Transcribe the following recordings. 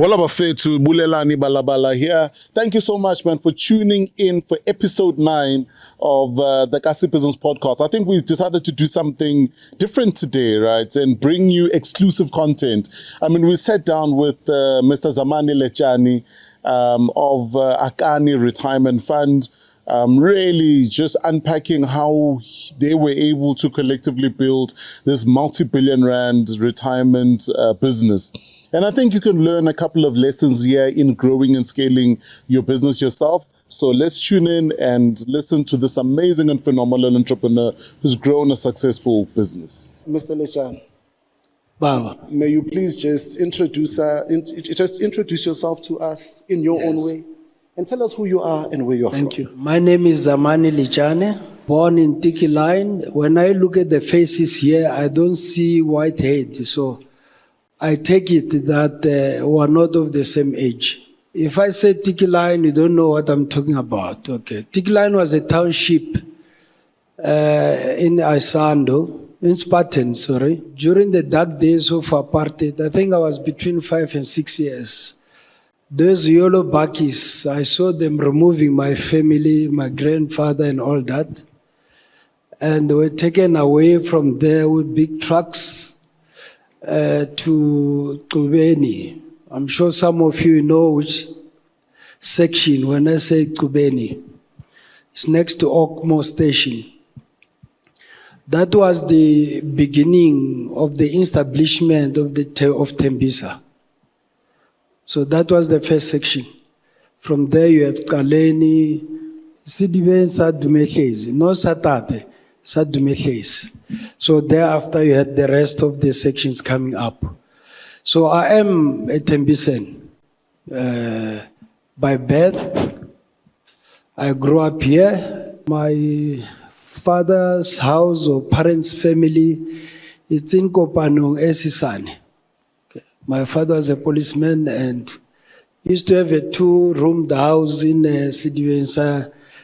Walabafetu Bulelani Balabala here. Thank you so much, man, for tuning in for episode 9 of the Kasi Business Podcast. I think we decided to do something different today, right? And bring you exclusive content. I mean, we sat down with Mr. Zamani Letjane of Akani Retirement Fund, really just unpacking how they were able to collectively build this multi-billion rand retirement business. And I think you can learn a couple of lessons here in growing and scaling your business yourself. So let's tune in and listen to this amazing and phenomenal entrepreneur who's grown a successful business. Mr. Letjane, Baba, may you please just introduce yourself to us in your own way and tell us who you are and where you're from. thank you. My name is Zamani Letjane, born in Tiki Line. When I look at the faces here, I don't see white heads. So I take it that we are not of the same age. If I say Tiki Line, you don't know what I'm talking about. Okay, Tiki Line was a township in Isando, in Spartan, sorry. During the dark days of apartheid, I think I was between 5 and 6 years. Those yellow bakkies, I saw them removing my family, my grandfather and all that. And they were taken away from there with big trucks to Kubeni. I'm sure some of you know which section when I say Kubeni. It's next to Okmo Station. That was the beginning of the establishment of Tembisa. So that was the first section. From there you have Kaleni, Sidiven Sadumeches, no Satate, Sadumeches. So thereafter you had the rest of the sections coming up. So I am a Tembisan by birth. I grew up here. My father's house or parents' family is in Kopanong, Esisane. My father was a policeman and used to have a 2-roomed house in Sidiven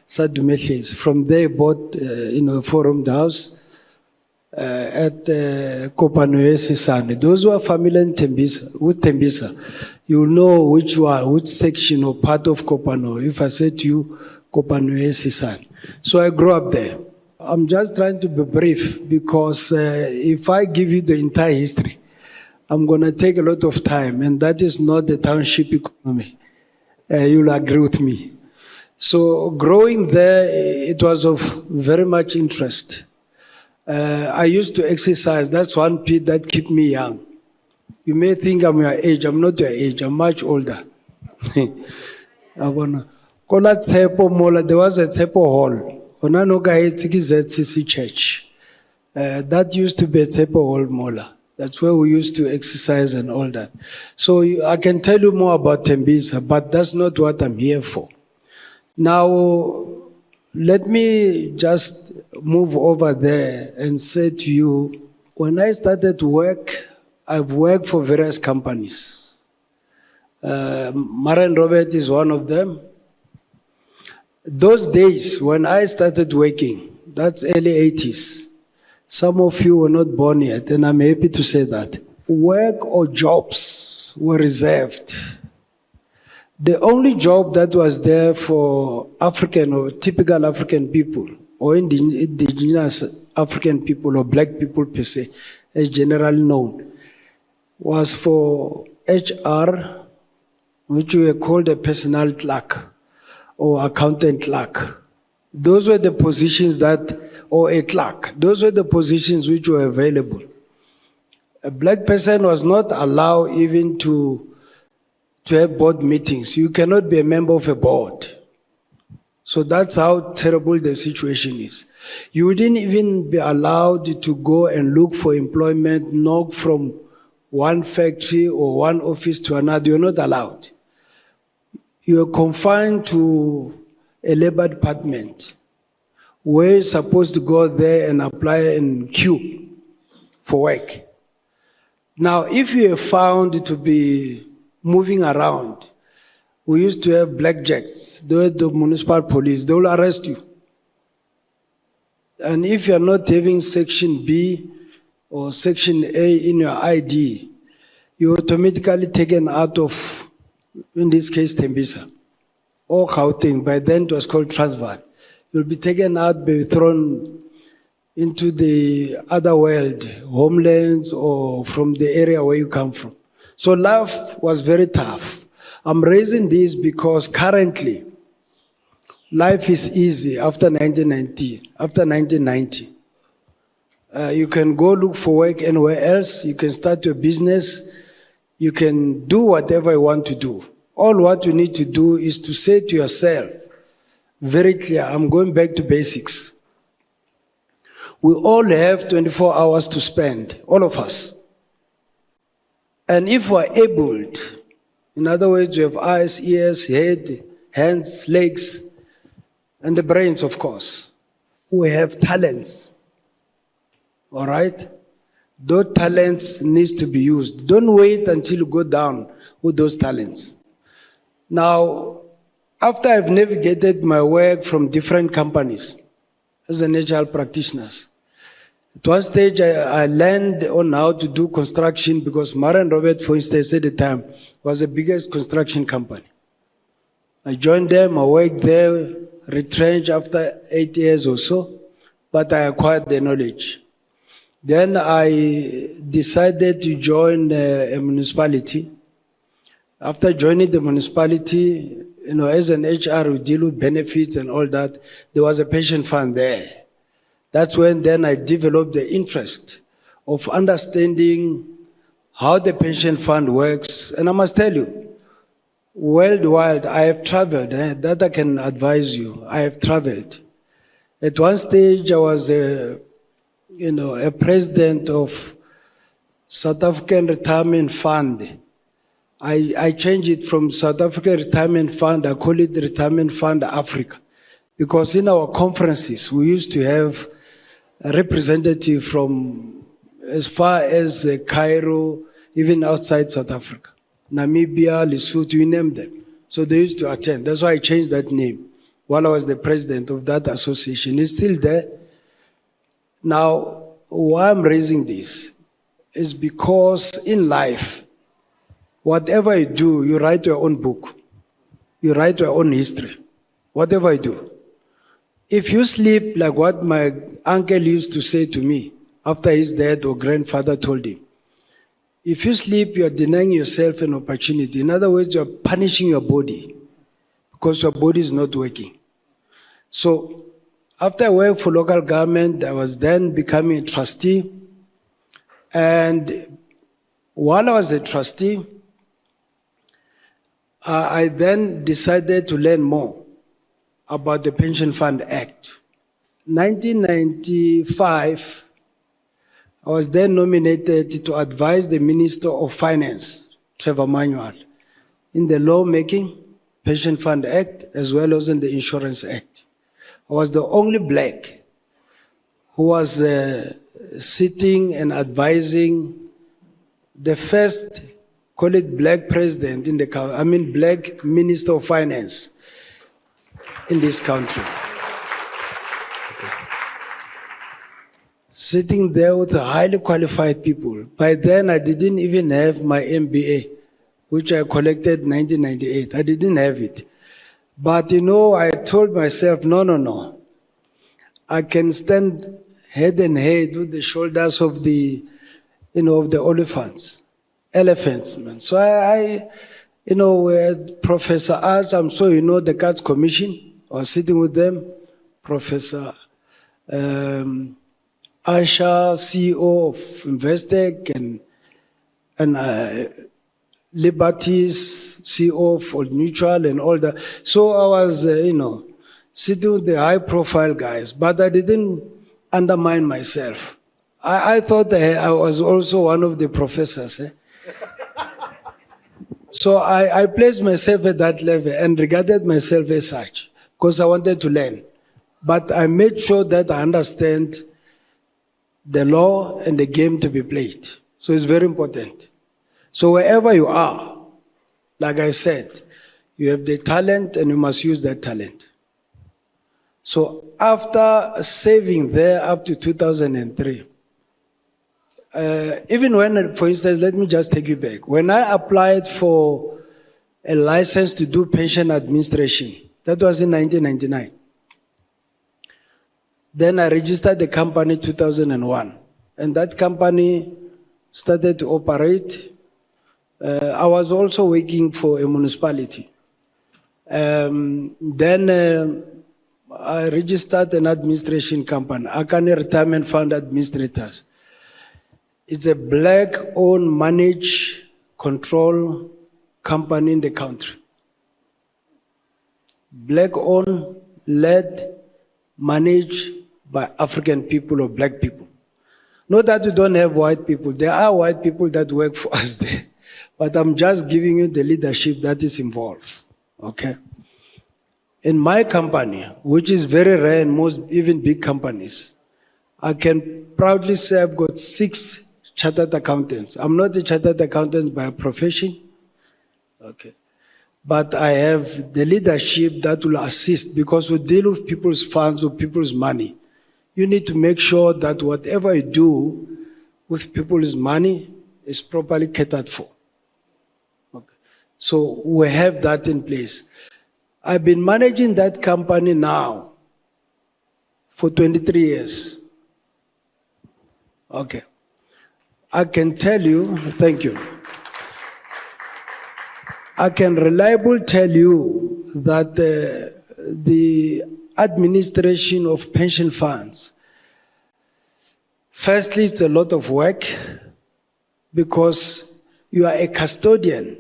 Sadumeches. From there, he bought a 4-roomed house at Kopanong, Esisane. Those who are familiar with Tembisa, you will know which section or part of Kopanong. If I say to you, Kopanong, Esisane. So I grew up there. I'm just trying to be brief because if I give you the entire history, I'm going to take a lot of time, and that is not the township economy. You'll agree with me. So growing there, it was of very much interest. I used to exercise. That's one bit that kept me young. You may think I'm your age. I'm not your age. I'm much older. There was a Tsepo Hall. ZCC Church. That used to be a Tsepo Hall Mola. That's where we used to exercise and all that. So I can tell you more about Tembisa, but that's not what I'm here for. Now, let me just move over there and say to you, when I started work, I've worked for various companies. Mara & Robert is one of them. Those days when I started working, that's early 80s, some of you were not born yet, and I'm happy to say that. Work or jobs were reserved. The only job that was there for African or typical African people, or indigenous African people or black people per se, as generally known, was for HR, which we were called a personal clerk or accountant clerk. Those were the positions or a clerk. Those were the positions which were available. A black person was not allowed even to have board meetings. You cannot be a member of a board. So that's how terrible the situation is. You wouldn't even be allowed to go and look for employment, knock from one factory or one office to another. You're not allowed. You're confined to a labor department where you're supposed to go there and apply and queue for work. Now, if you are found to be moving around, we used to have blackjacks. They were the municipal police. They will arrest you. And if you're not having Section B or Section A in your ID, you're automatically taken out of in this case Tembisa, or Gauteng, by then it was called Transvaal. You'll be taken out, be thrown into the other world, homelands, or from the area where you come from. So life was very tough. I'm raising this because currently, life is easy after 1990. After 1990, you can go look for work anywhere else. You can start your business. You can do whatever you want to do. All what you need to do is to say to yourself, very clear, I'm going back to basics. We all have 24 hours to spend, all of us. And if we're able, in other words, you have eyes, ears, head, hands, legs, and the brains, of course. We have talents. All right? Those talents need to be used. Don't wait until you go down with those talents. Now, after I've navigated my work from different companies as an HR practitioner, at one stage I learned on how to do construction because Mara and Robert, for instance, at the time, was the biggest construction company. I joined them, I worked there, retrenched after 8 years or so, but I acquired the knowledge. Then I decided to join a municipality. After joining the municipality, as an HR, we deal with benefits and all that. There was a pension fund there. That's when then I developed the interest of understanding how the pension fund works. And I must tell you, worldwide, I have traveled. That I can advise you. I have traveled. At one stage, I was a president of South African Retirement Fund. I changed it from South African Retirement Fund, I call it Retirement Fund Africa. Because in our conferences, we used to have a representative from as far as Cairo, even outside South Africa. Namibia, Lesotho, you name them. So they used to attend. That's why I changed that name while I was the president of that association. It's still there. Now, why I'm raising this is because in life, whatever you do, you write your own book. You write your own history. Whatever you do. If you sleep, like what my uncle used to say to me after his death or grandfather told him, if you sleep, you're denying yourself an opportunity. In other words, you're punishing your body because your body is not working. So after I worked for local government, I was then becoming a trustee. And while I was a trustee, I then decided to learn more about the Pension Fund Act. 1995, I was then nominated to advise the Minister of Finance, Trevor Manuel, in the lawmaking, Pension Fund Act, as well as in the Insurance Act. I was the only black who was sitting and advising the first, call it black president in the country, black Minister of Finance in this country. Sitting there with highly qualified people. By then, I didn't even have my MBA, which I collected in 1998. I didn't have it. But, I told myself, no. I can stand head and head with the shoulders of the, of the elephants, man. So I Professor Arts, I'm sure you know the Cards Commission. I was sitting with them. Professor Asha, CEO of Investec, and Liberties, CEO of Old Mutual, and all that. So I was, sitting with the high-profile guys, but I didn't undermine myself. I thought that I was also one of the professors. So I placed myself at that level and regarded myself as such because I wanted to learn. But I made sure that I understand the law and the game to be played. So it's very important. So wherever you are, like I said, you have the talent and you must use that talent. So after saving there up to 2003, even when, for instance, let me just take you back. When I applied for a license to do pension administration. That was in 1999. Then I registered the company 2001. And that company started to operate. I was also working for a municipality. Then I registered an administration company, Akani Retirement Fund Administrators. It's a black-owned, managed, control company in the country. Black-owned, led, managed by African people or black people. Not that we don't have white people. There are white people that work for us there. But I'm just giving you the leadership that is involved. Okay? In my company, which is very rare in most, even big companies, I can proudly say I've got 6 chartered accountants. I'm not a chartered accountant by profession. Okay. But I have the leadership that will assist, because we deal with people's funds or people's money. You need to make sure that whatever you do with people's money is properly catered for. Okay. So we have that in place. I've been managing that company now for 23 years. Okay. I can tell you, thank you. I can reliably tell you that the administration of pension funds, firstly, it's a lot of work because you are a custodian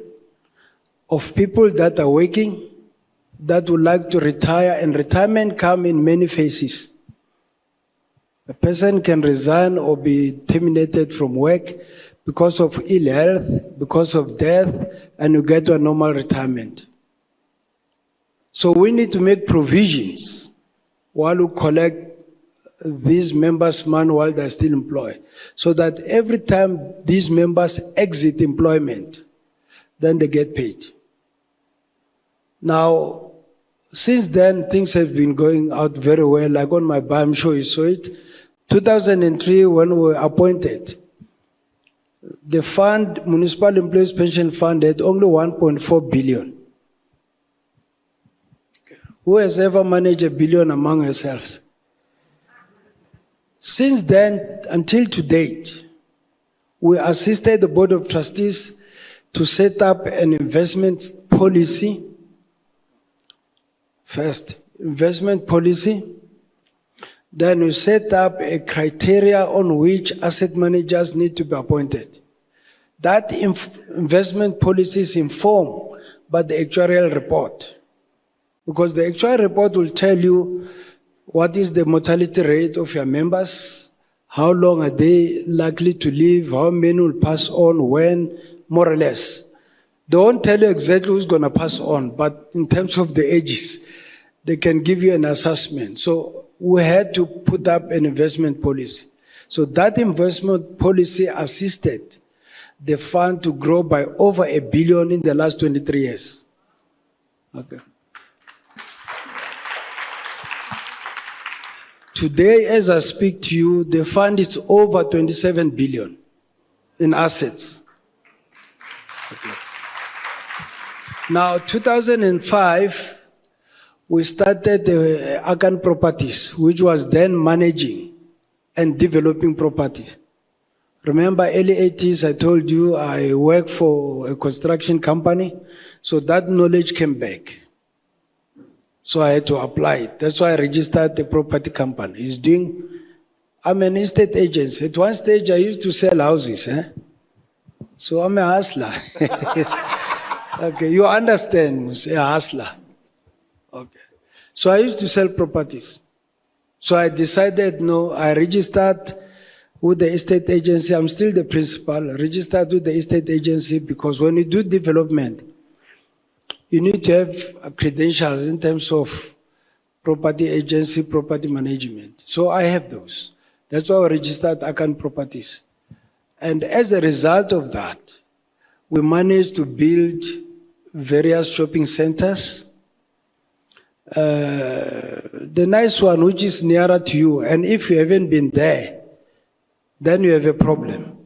of people that are working, that would like to retire, and retirement comes in many phases. A person can resign or be terminated from work because of ill health, because of death, and you get to a normal retirement. So we need to make provisions while we collect these members' money while they're still employed, so that every time these members exit employment, then they get paid. Now, since then, things have been going out very well. Like on my bio, I'm sure you saw it. 2003, when we were appointed, the fund, Municipal Employees Pension Fund, had only 1.4 billion. Who has ever managed $1 billion among yourselves? Since then, until to date, we assisted the Board of Trustees to set up an investment policy. First, investment policy. Then we set up a criteria on which asset managers need to be appointed. That investment policy is informed by the actuarial report, because the actuarial report will tell you what is the mortality rate of your members, how long are they likely to live, how many will pass on, when, more or less. They won't tell you exactly who's going to pass on, but in terms of the ages, they can give you an assessment. So we had to put up an investment policy. So that investment policy assisted the fund to grow by over $1 billion in the last 23 years. Okay. Today, as I speak to you, the fund is over 27 billion in assets. Okay. Now, 2005, we started Akani Properties, which was then managing and developing property. Remember, early 80s, I told you I worked for a construction company, so that knowledge came back. So I had to apply it. That's why I registered the property company. I'm an estate agent. At one stage, I used to sell houses. So I'm a hustler. Okay, you understand, a hustler. Okay. So I used to sell properties. So I decided, no, I registered with the estate agency. I'm still the principal, registered with the estate agency, because when you do development, you need to have credentials in terms of property agency, property management. So I have those. That's why I registered Akani Properties. And as a result of that, we managed to build various shopping centers. The nice one, which is nearer to you, and if you haven't been there, then you have a problem.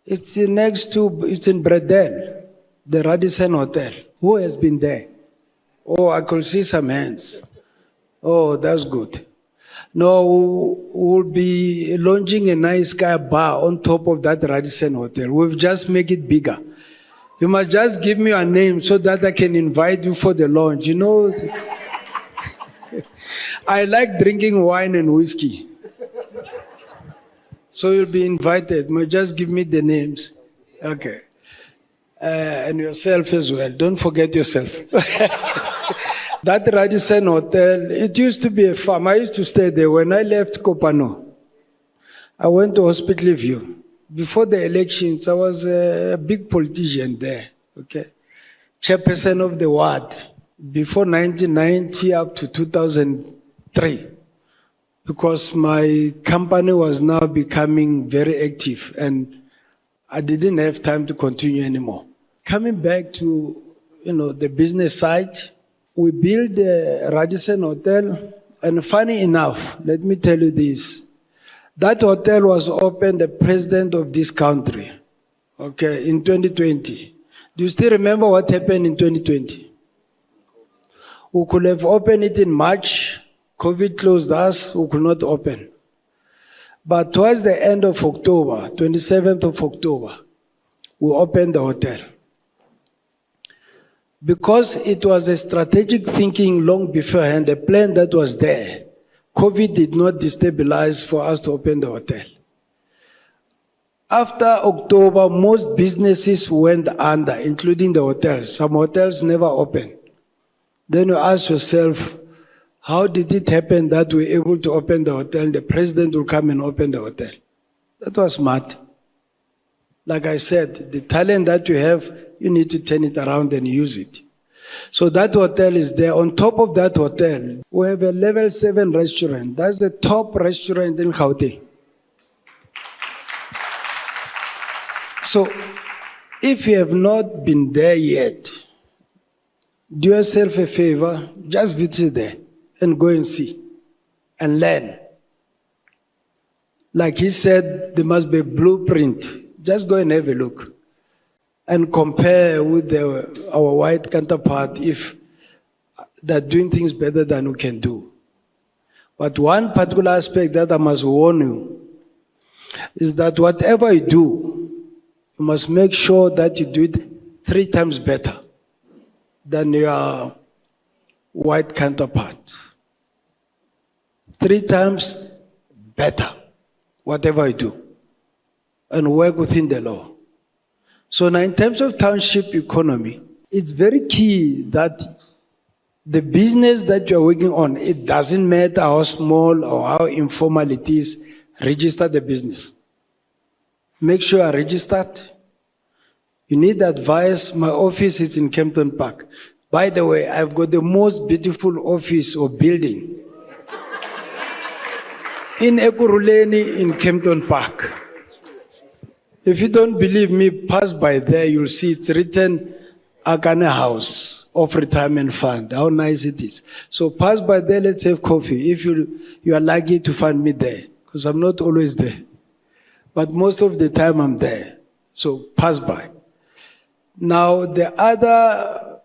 It's in Bredel. The Radisson Hotel. Who has been there? Oh, I could see some hands. Oh, that's good. No, we'll be launching a nice sky bar on top of that Radisson Hotel. We've just make it bigger. You must just give me a name so that I can invite you for the launch. You know, I like drinking wine and whiskey. So you'll be invited. But just give me the names. Okay. And yourself as well. Don't forget yourself. That Radisson Hotel, it used to be a farm. I used to stay there. When I left Kopano, I went to Hospital View. Before the elections, I was a big politician there. Okay, chairperson of the ward. Before 1990 up to 2003. Because my company was now becoming very active and I didn't have time to continue anymore. Coming back to, the business side, we built the Radisson Hotel, and funny enough, let me tell you this. That hotel was opened the president of this country, okay, in 2020. Do you still remember what happened in 2020? We could have opened it in March. COVID closed us, we could not open. But towards the end of October, 27th of October, we opened the hotel. Because it was a strategic thinking long beforehand, the plan that was there, COVID did not destabilize for us to open the hotel. After October, most businesses went under, including the hotels. Some hotels never opened. Then you ask yourself, how did it happen that we were able to open the hotel and the president will come and open the hotel? That was smart. Like I said, the talent that you have, you need to turn it around and use it. So that hotel is there. On top of that hotel, we have a level 7 restaurant. That's the top restaurant in Gauteng. So if you have not been there yet, do yourself a favor, just visit there and go and see and learn. Like he said, there must be a blueprint. Just go and have a look and compare with our white counterpart if they're doing things better than we can do. But one particular aspect that I must warn you is that whatever you do, you must make sure that you do it 3 times better than your white counterpart. 3 times better, whatever you do, and work within the law. So now in terms of township economy, it's very key that the business that you're working on, it doesn't matter how small or how informal it is, register the business. Make sure you're registered. You need advice. My office is in Kempton Park. By the way, I've got the most beautiful office or building in Ekurhuleni in Kempton Park. If you don't believe me, pass by there, you'll see it's written Akani House of Retirement Fund. How nice it is. So pass by there, let's have coffee. If you are lucky to find me there, because I'm not always there. But most of the time I'm there. So pass by. Now the other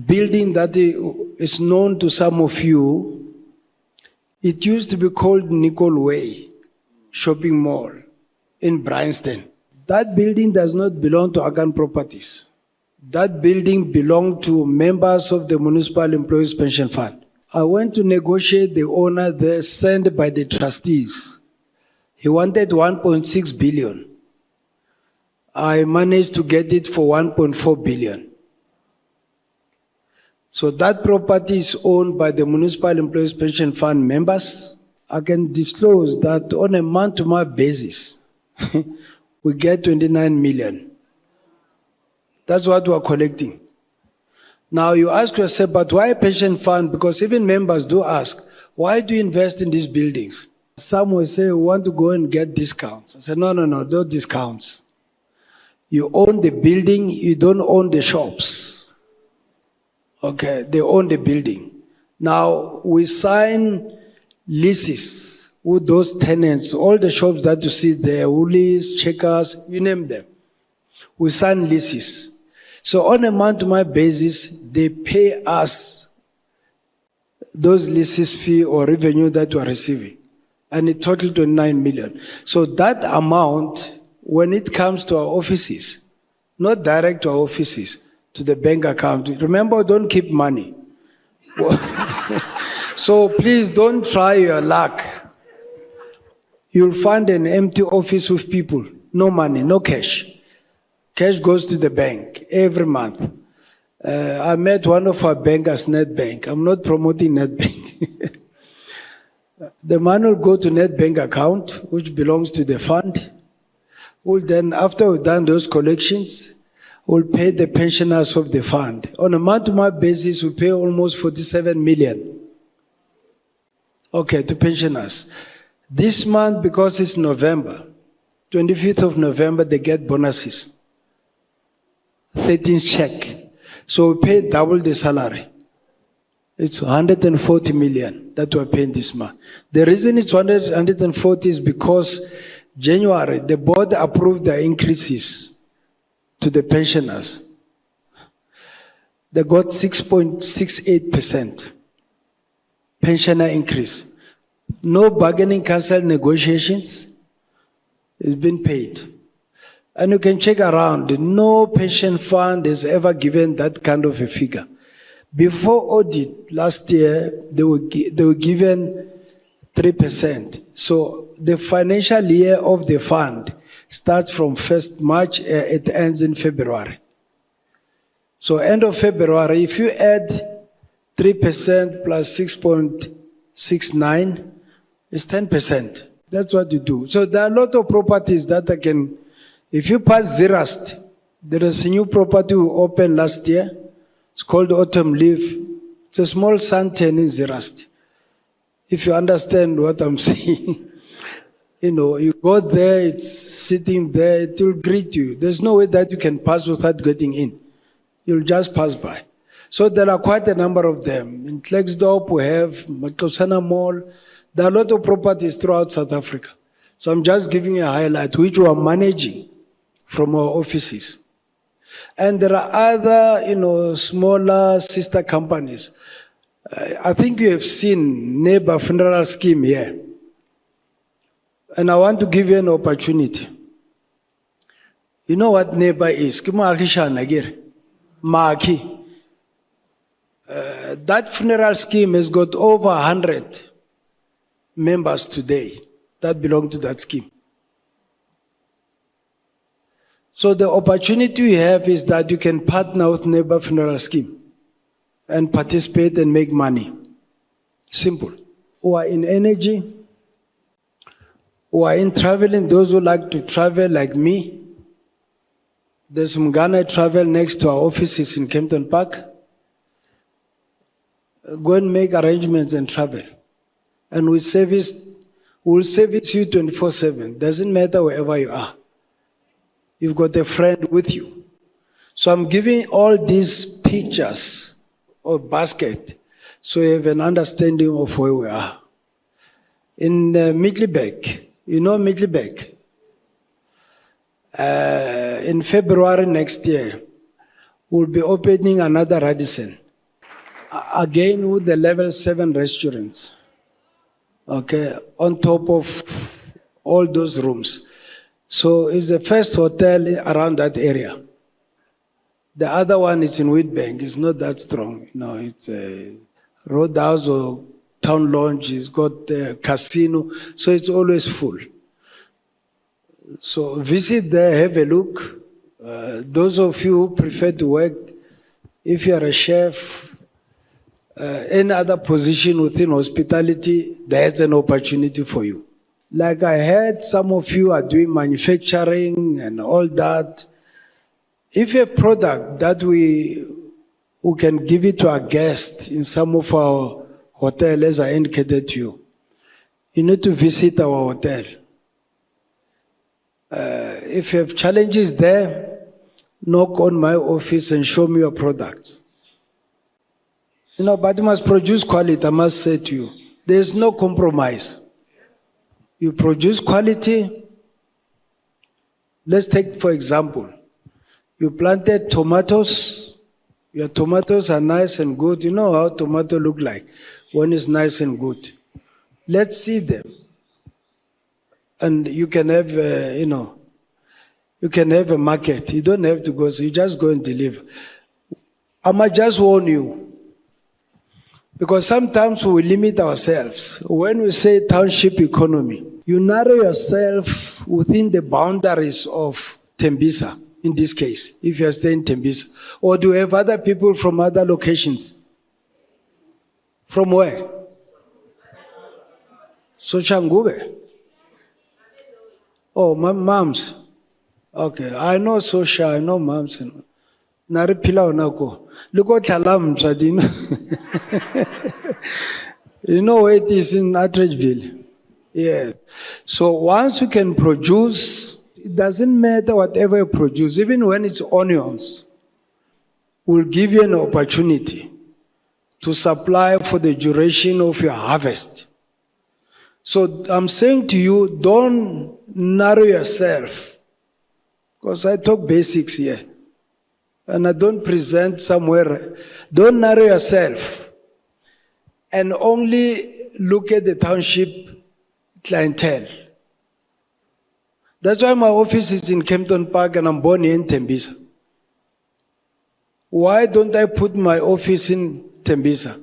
building that is known to some of you, it used to be called Nicol Way Shopping Mall in Bryanston. That building does not belong to Akani Properties. That building belonged to members of the Municipal Employees Pension Fund. I went to negotiate the owner there, sent by the trustees. He wanted 1.6 billion. I managed to get it for 1.4 billion. So that property is owned by the Municipal Employees Pension Fund members. I can disclose that on a month-to-month basis, we get 29 million. That's what we are collecting. Now you ask yourself, but why pension fund? Because even members do ask, why do you invest in these buildings? Some will say, we want to go and get discounts. I said, no, no discounts. You own the building, you don't own the shops. Okay, they own the building. Now we sign leases with those tenants, all the shops that you see there, Woolies, Checkers, you name them. We sign leases. So on a month-to-month basis, they pay us those leases fee or revenue that we are receiving. And it totaled to 9 million. So that amount, when it comes to our offices, not direct to our offices, to the bank account. Remember, don't keep money. So please don't try your luck. You'll find an empty office with people, no money, no cash. Cash goes to the bank every month. I met one of our bankers, NetBank. I'm not promoting NetBank. The money will go to NetBank account, which belongs to the fund. We'll then, after we've done those collections, we'll pay the pensioners of the fund. On a month-to-month basis, we pay almost 47 million. Okay, to pensioners. This month, because it's November, 25th of November, they get bonuses. 13th check. So we pay double the salary. It's 140 million that we're paying this month. The reason it's 140 is because January, the board approved the increases to the pensioners. They got 6.68% pensioner increase. No bargaining council negotiations. It's been paid. And you can check around. No pension fund has ever given that kind of a figure. Before audit last year, they were given 3%. So the financial year of the fund starts from 1st March, it ends in February. So end of February, if you add 3% plus 6.69, it's 10%. That's what you do. So there are a lot of properties that I can, if you pass Zerast, there is a new property we opened last year. It's called Autumn Leaf. It's a small suntan in Zerast. If you understand what I'm saying, you know, you go there, it's sitting there, it will greet you. There's no way that you can pass without getting in. You'll just pass by. So there are quite a number of them. In Klerksdorp, we have Makosana Mall. There are a lot of properties throughout South Africa. So I'm just giving you a highlight, which we are managing from our offices. And there are other, you know, smaller sister companies. I think you have seen Neighbor Funeral Scheme here. And I want to give you an opportunity. You know what Neighbor is? Maki. That funeral scheme has got over 100 members today that belong to that scheme. So the opportunity we have is that you can partner with Neighbor Funeral Scheme and participate and make money. Simple. Who are in energy, who are in traveling, those who like to travel like me. There's some Ghana travel next to our offices in Kempton Park. Go and make arrangements and travel. And we'll service you 24/7. Doesn't matter wherever you are. You've got a friend with you. So I'm giving all these pictures of basket so you have an understanding of where we are. In Middleburg, you know Middleburg? In February next year, we'll be opening another Radisson. Again with the level 7 restaurants. Okay, on top of all those rooms. So it's the first hotel around that area. The other one is in Witbank. It's not that strong. No, it's a roadhouse or town lounge. It's got a casino. So it's always full. So visit there, have a look. Those of you who prefer to work, if you are a chef, any other position within hospitality, there's an opportunity for you. Like I heard some of you are doing manufacturing and all that. If you have product that we can give it to our guests in some of our hotels, as I indicated to you, you need to visit our hotel. If you have challenges there, knock on my office and show me your products. You know, but you must produce quality, I must say to you. There's no compromise. You produce quality. Let's take, for example, You planted tomatoes. Your tomatoes are nice and good. You know how tomato look like when it's nice and good. Let's see them. And you can have, you can have a market. You don't have to go, so you just go and deliver. I might just warn you, because sometimes we limit ourselves. When we say township economy, you narrow yourself within the boundaries of Tembisa, in this case, if you're staying in Tembisa. Or do you have other people from other locations? From where? Soshangube. Oh, moms. Okay, I know Sosha, I know moms. Naripila onako. Look what Talam Sadino. You know where it is in Attridgeville. Yes. So once you can produce, it doesn't matter whatever you produce, even when it's onions, will give you an opportunity to supply for the duration of your harvest. So I'm saying to you, don't narrow yourself, because I talk basics here, and I don't present somewhere. Don't narrow yourself and only look at the township clientele. That's why my office is in Kempton Park and I'm born in Tembisa. Why don't I put my office in Tembisa?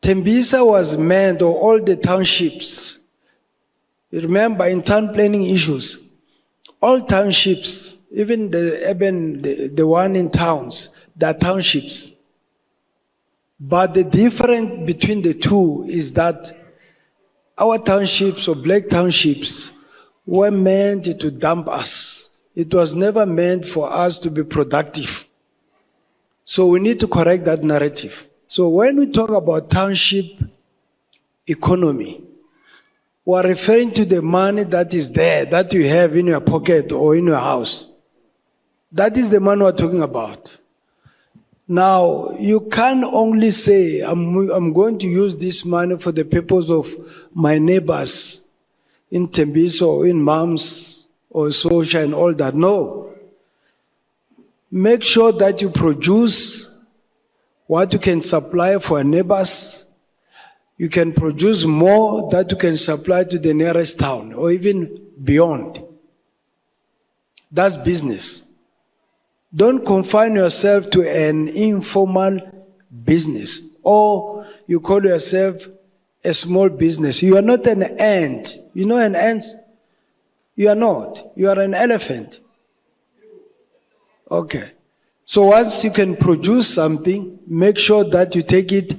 Tembisa was meant, or all the townships, remember in town planning issues, all townships, even the urban, the one in towns, they're townships. But the difference between the two is that our townships, or black townships, were meant to dump us. It was never meant for us to be productive. So we need to correct that narrative. So when we talk about township economy, we're referring to the money that is there, that you have in your pocket or in your house. That is the money we're talking about. Now, you can't only say, I'm going to use this money for the purpose of my neighbors in Tembisa or in Mams or Sosha and all that. No. Make sure that you produce what you can supply for your neighbors. You can produce more that you can supply to the nearest town or even beyond. That's business. Don't confine yourself to an informal business, or you call yourself a small business. You are not an ant. You know an ant? You are not. You are an elephant. Okay. So once you can produce something, make sure that you take it.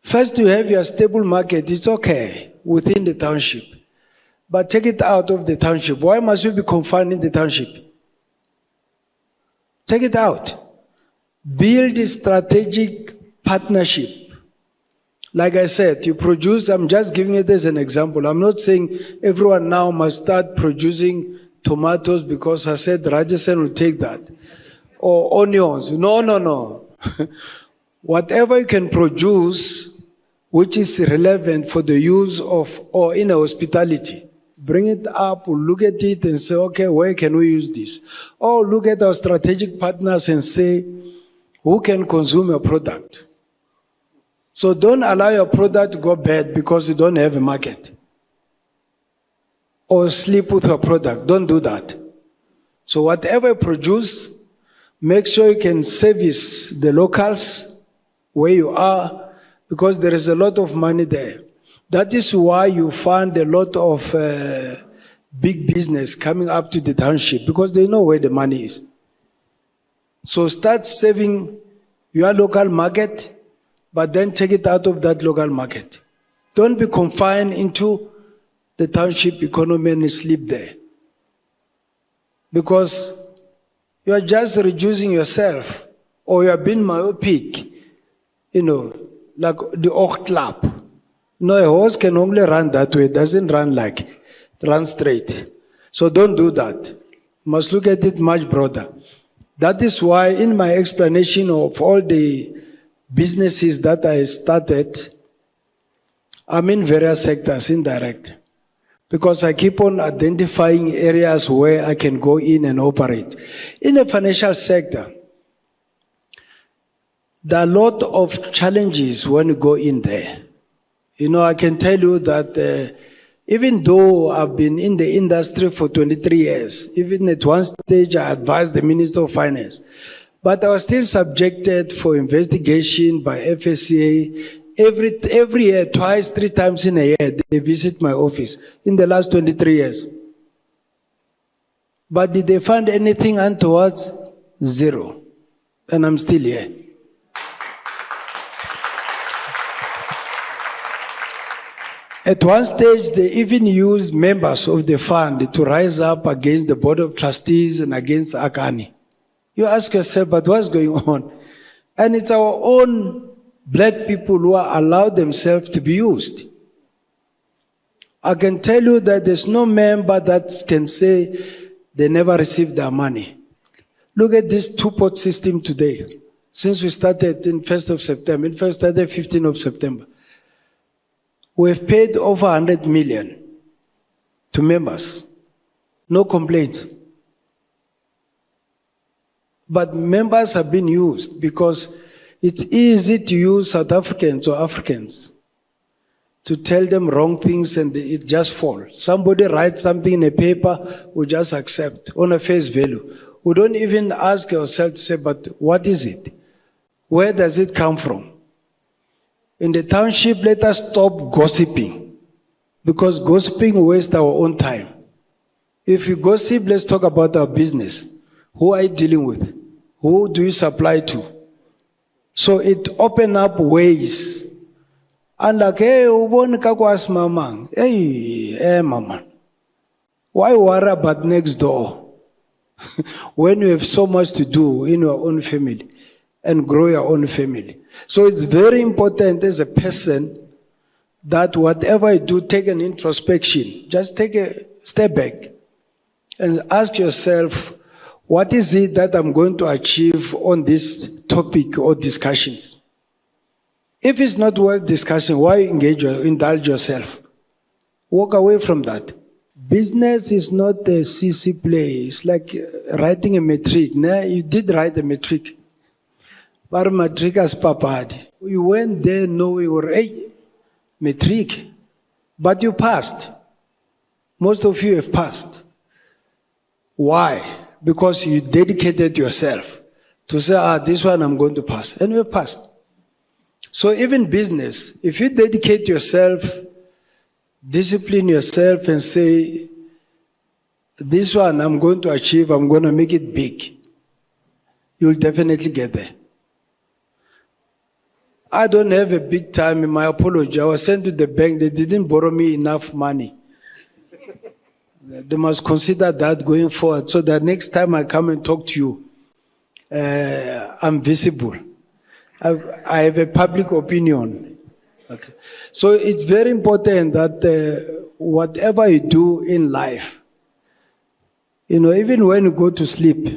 First, you have your stable market. It's okay within the township. But take it out of the township. Why must you be confined in the township? Take it out. Build a strategic partnership. Like I said, you produce, I'm just giving it as an example. I'm not saying everyone now must start producing tomatoes because I said Radisson will take that. Or onions. No. Whatever you can produce, which is relevant for the use of, or in hospitality. Bring it up, we'll look at it and say, okay, where can we use this? Or look at our strategic partners and say, who can consume your product? So don't allow your product to go bad because you don't have a market. Or sleep with your product. Don't do that. So whatever you produce, make sure you can service the locals where you are, because there is a lot of money there. That is why you find a lot of big business coming up to the township, because they know where the money is. So start saving your local market, but then take it out of that local market. Don't be confined into the township economy and sleep there. Because you are just reducing yourself, or you are being myopic, like the ox club. No, a horse can only run that way. It doesn't run straight. So don't do that. You must look at it much broader. That is why in my explanation of all the businesses that I started, I'm in various sectors, indirect. because I keep on identifying areas where I can go in and operate. In the financial sector, there are a lot of challenges when you go in there. You know, I can tell you that even though I've been in the industry for 23 years, even at one stage I advised the Minister of Finance, but I was still subjected for investigation by FSCA. Every year, twice, 3 times in a year, they visit my office in the last 23 years. But did they find anything untoward? Zero. And I'm still here. At one stage, they even used members of the fund to rise up against the Board of Trustees and against Akani. You ask yourself, but what's going on? And it's our own black people who are allowed themselves to be used. I can tell you that there's no member that can say they never received their money. Look at this two-pot system today. Since we started in 1st of September, in first started 15th of September, we've paid over 100 million to members. No complaints. But members have been used because it's easy to use South Africans or Africans to tell them wrong things and it just falls. Somebody writes something in a paper, we just accept on a face value. We don't even ask ourselves to say, but what is it? Where does it come from? In the township, let us stop gossiping, because gossiping wastes our own time. If you gossip, let's talk about our business. Who are you dealing with? Who do you supply to? So it opened up ways. And like, hey, mamang. Hey, mama. Why worry about next door when you have so much to do in your own family and grow your own family? So it's very important as a person that whatever you do, take an introspection. Just take a step back and ask yourself, what is it that I'm going to achieve on this topic or discussions? If it's not worth discussion, why indulge yourself? Walk away from that. Business is not a CC play. It's like writing a metric. Nah, you did write a metric. But metric as papad. You went there knowing you were a metric. But you passed. Most of you have passed. Why? Because you dedicated yourself to say, this one I'm going to pass. And you have passed. So even business, if you dedicate yourself, discipline yourself and say, this one I'm going to achieve, I'm going to make it big, you'll definitely get there. I don't have a big time in my apology. I was sent to the bank, they didn't borrow me enough money. They must consider that going forward, so that next time I come and talk to you, I'm visible. I have a public opinion. Okay. So it's very important that whatever you do in life, even when you go to sleep,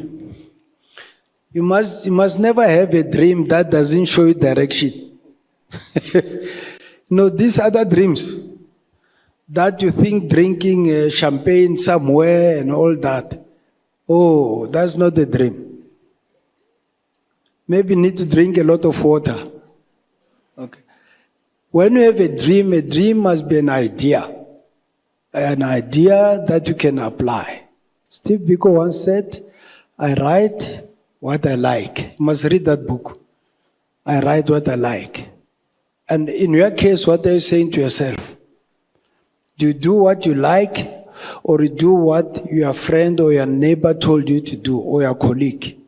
you must never have a dream that doesn't show you direction. These other dreams that you think drinking champagne somewhere and all that, that's not a dream. Maybe you need to drink a lot of water. Okay. When you have a dream must be an idea that you can apply. Steve Biko once said, I write what I like. You must read that book. I write what I like. And in your case, what are you saying to yourself? Do you do what you like, or you do what your friend or your neighbor told you to do, or your colleague?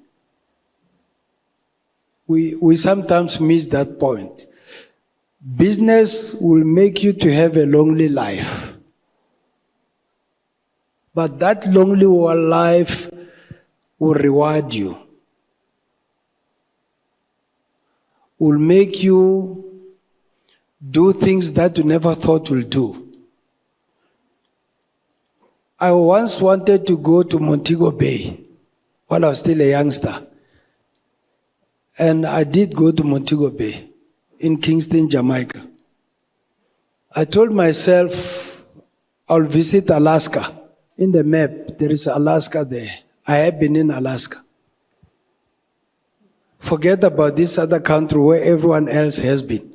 We sometimes miss that point. Business will make you to have a lonely life. But that lonely life will reward you. Will make you do things that you never thought you'll do. I once wanted to go to Montego Bay while I was still a youngster. And I did go to Montego Bay in Kingston, Jamaica. I told myself, I'll visit Alaska. In the map, there is Alaska there. I have been in Alaska. Forget about this other country where everyone else has been.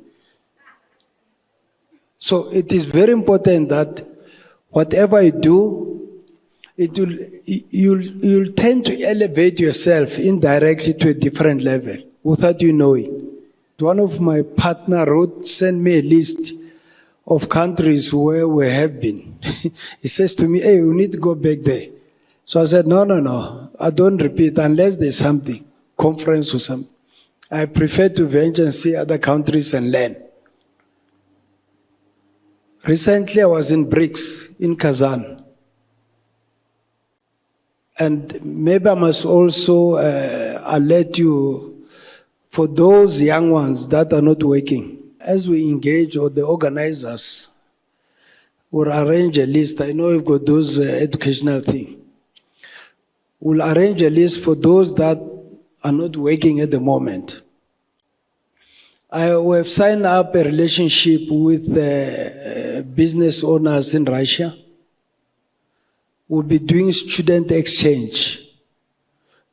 So it is very important that whatever you do, you'll tend to elevate yourself indirectly to a different level without you knowing. One of my partner sent me a list of countries where we have been. He says to me, hey, we need to go back there. So I said, no, I don't repeat unless there's something, conference or something. I prefer to venture and see other countries and learn. Recently, I was in BRICS in Kazan. And maybe I must also alert you, for those young ones that are not working, as we engage, or the organizers will arrange a list. I know you've got those educational things. We'll arrange a list for those that are not working at the moment. I have signed up a relationship with business owners in Russia. We'll be doing student exchange.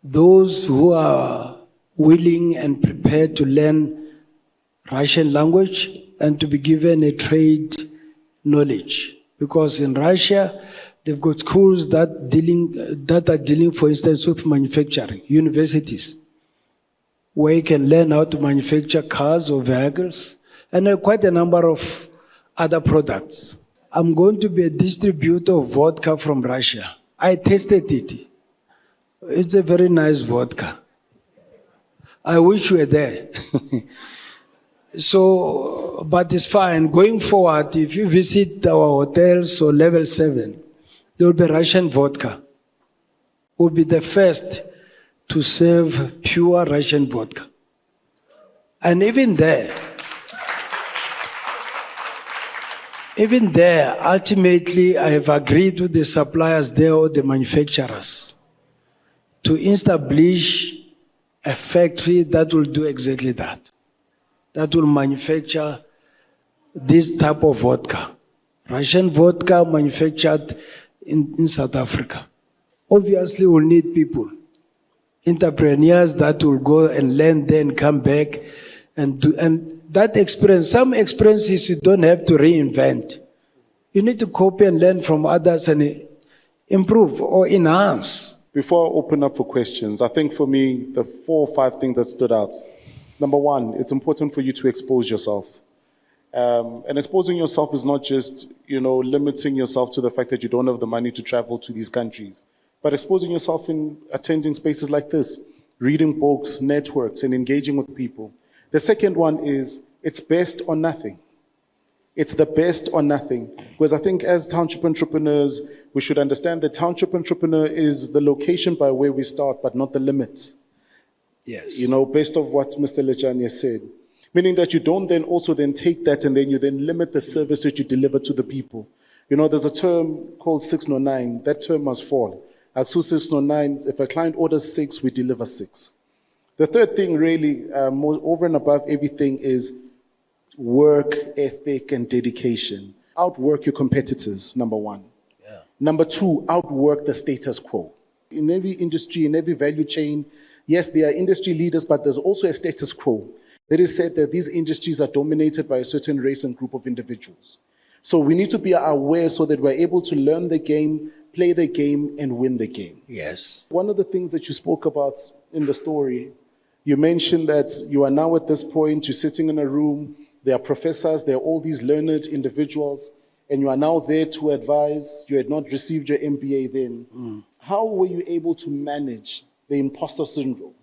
Those who are willing and prepared to learn Russian language and to be given a trade knowledge. Because in Russia, they've got schools that are dealing, for instance, with manufacturing, universities, where you can learn how to manufacture cars or vehicles, and quite a number of other products. I'm going to be a distributor of vodka from Russia. I tasted it. It's a very nice vodka. I wish you were there. So, but it's fine. Going forward, if you visit our hotels or level 7, there will be Russian vodka. We'll be the first to serve pure Russian vodka. And even there, ultimately, I have agreed with the suppliers there or the manufacturers to establish a factory that will do exactly that. That will manufacture this type of vodka. Russian vodka manufactured in South Africa. Obviously, we'll need people, entrepreneurs that will go and learn, then come back and do. And that experience, some experiences you don't have to reinvent. You need to copy and learn from others and improve or enhance. Before I open up for questions, I think for me, the 4 or 5 things that stood out. Number one, it's important for you to expose yourself. And exposing yourself is not just, limiting yourself to the fact that you don't have the money to travel to these countries, but exposing yourself in attending spaces like this, reading books, networks, and engaging with people. The second one is, it's best or nothing. It's the best or nothing. Because I think as township entrepreneurs, we should understand that township entrepreneur is the location by where we start, but not the limits. Yes. Based on what Mr. Letjane said. Meaning that you don't then also then take that and then you then limit the service that you deliver to the people. There's a term called 609. That term must fall. Aksu 609, if a client orders 6, we deliver 6. The third thing really, over and above everything, is work ethic and dedication. Outwork your competitors, number one. Yeah. Number two, outwork the status quo. In every industry, in every value chain, yes, there are industry leaders, but there's also a status quo. It is said that these industries are dominated by a certain race and group of individuals. So we need to be aware so that we're able to learn the game, play the game, and win the game. Yes. One of the things that you spoke about in the story, you mentioned that you are now at this point, you're sitting in a room, there are professors, there are all these learned individuals, and you are now there to advise. You had not received your MBA then. How were you able to manage the imposter syndrome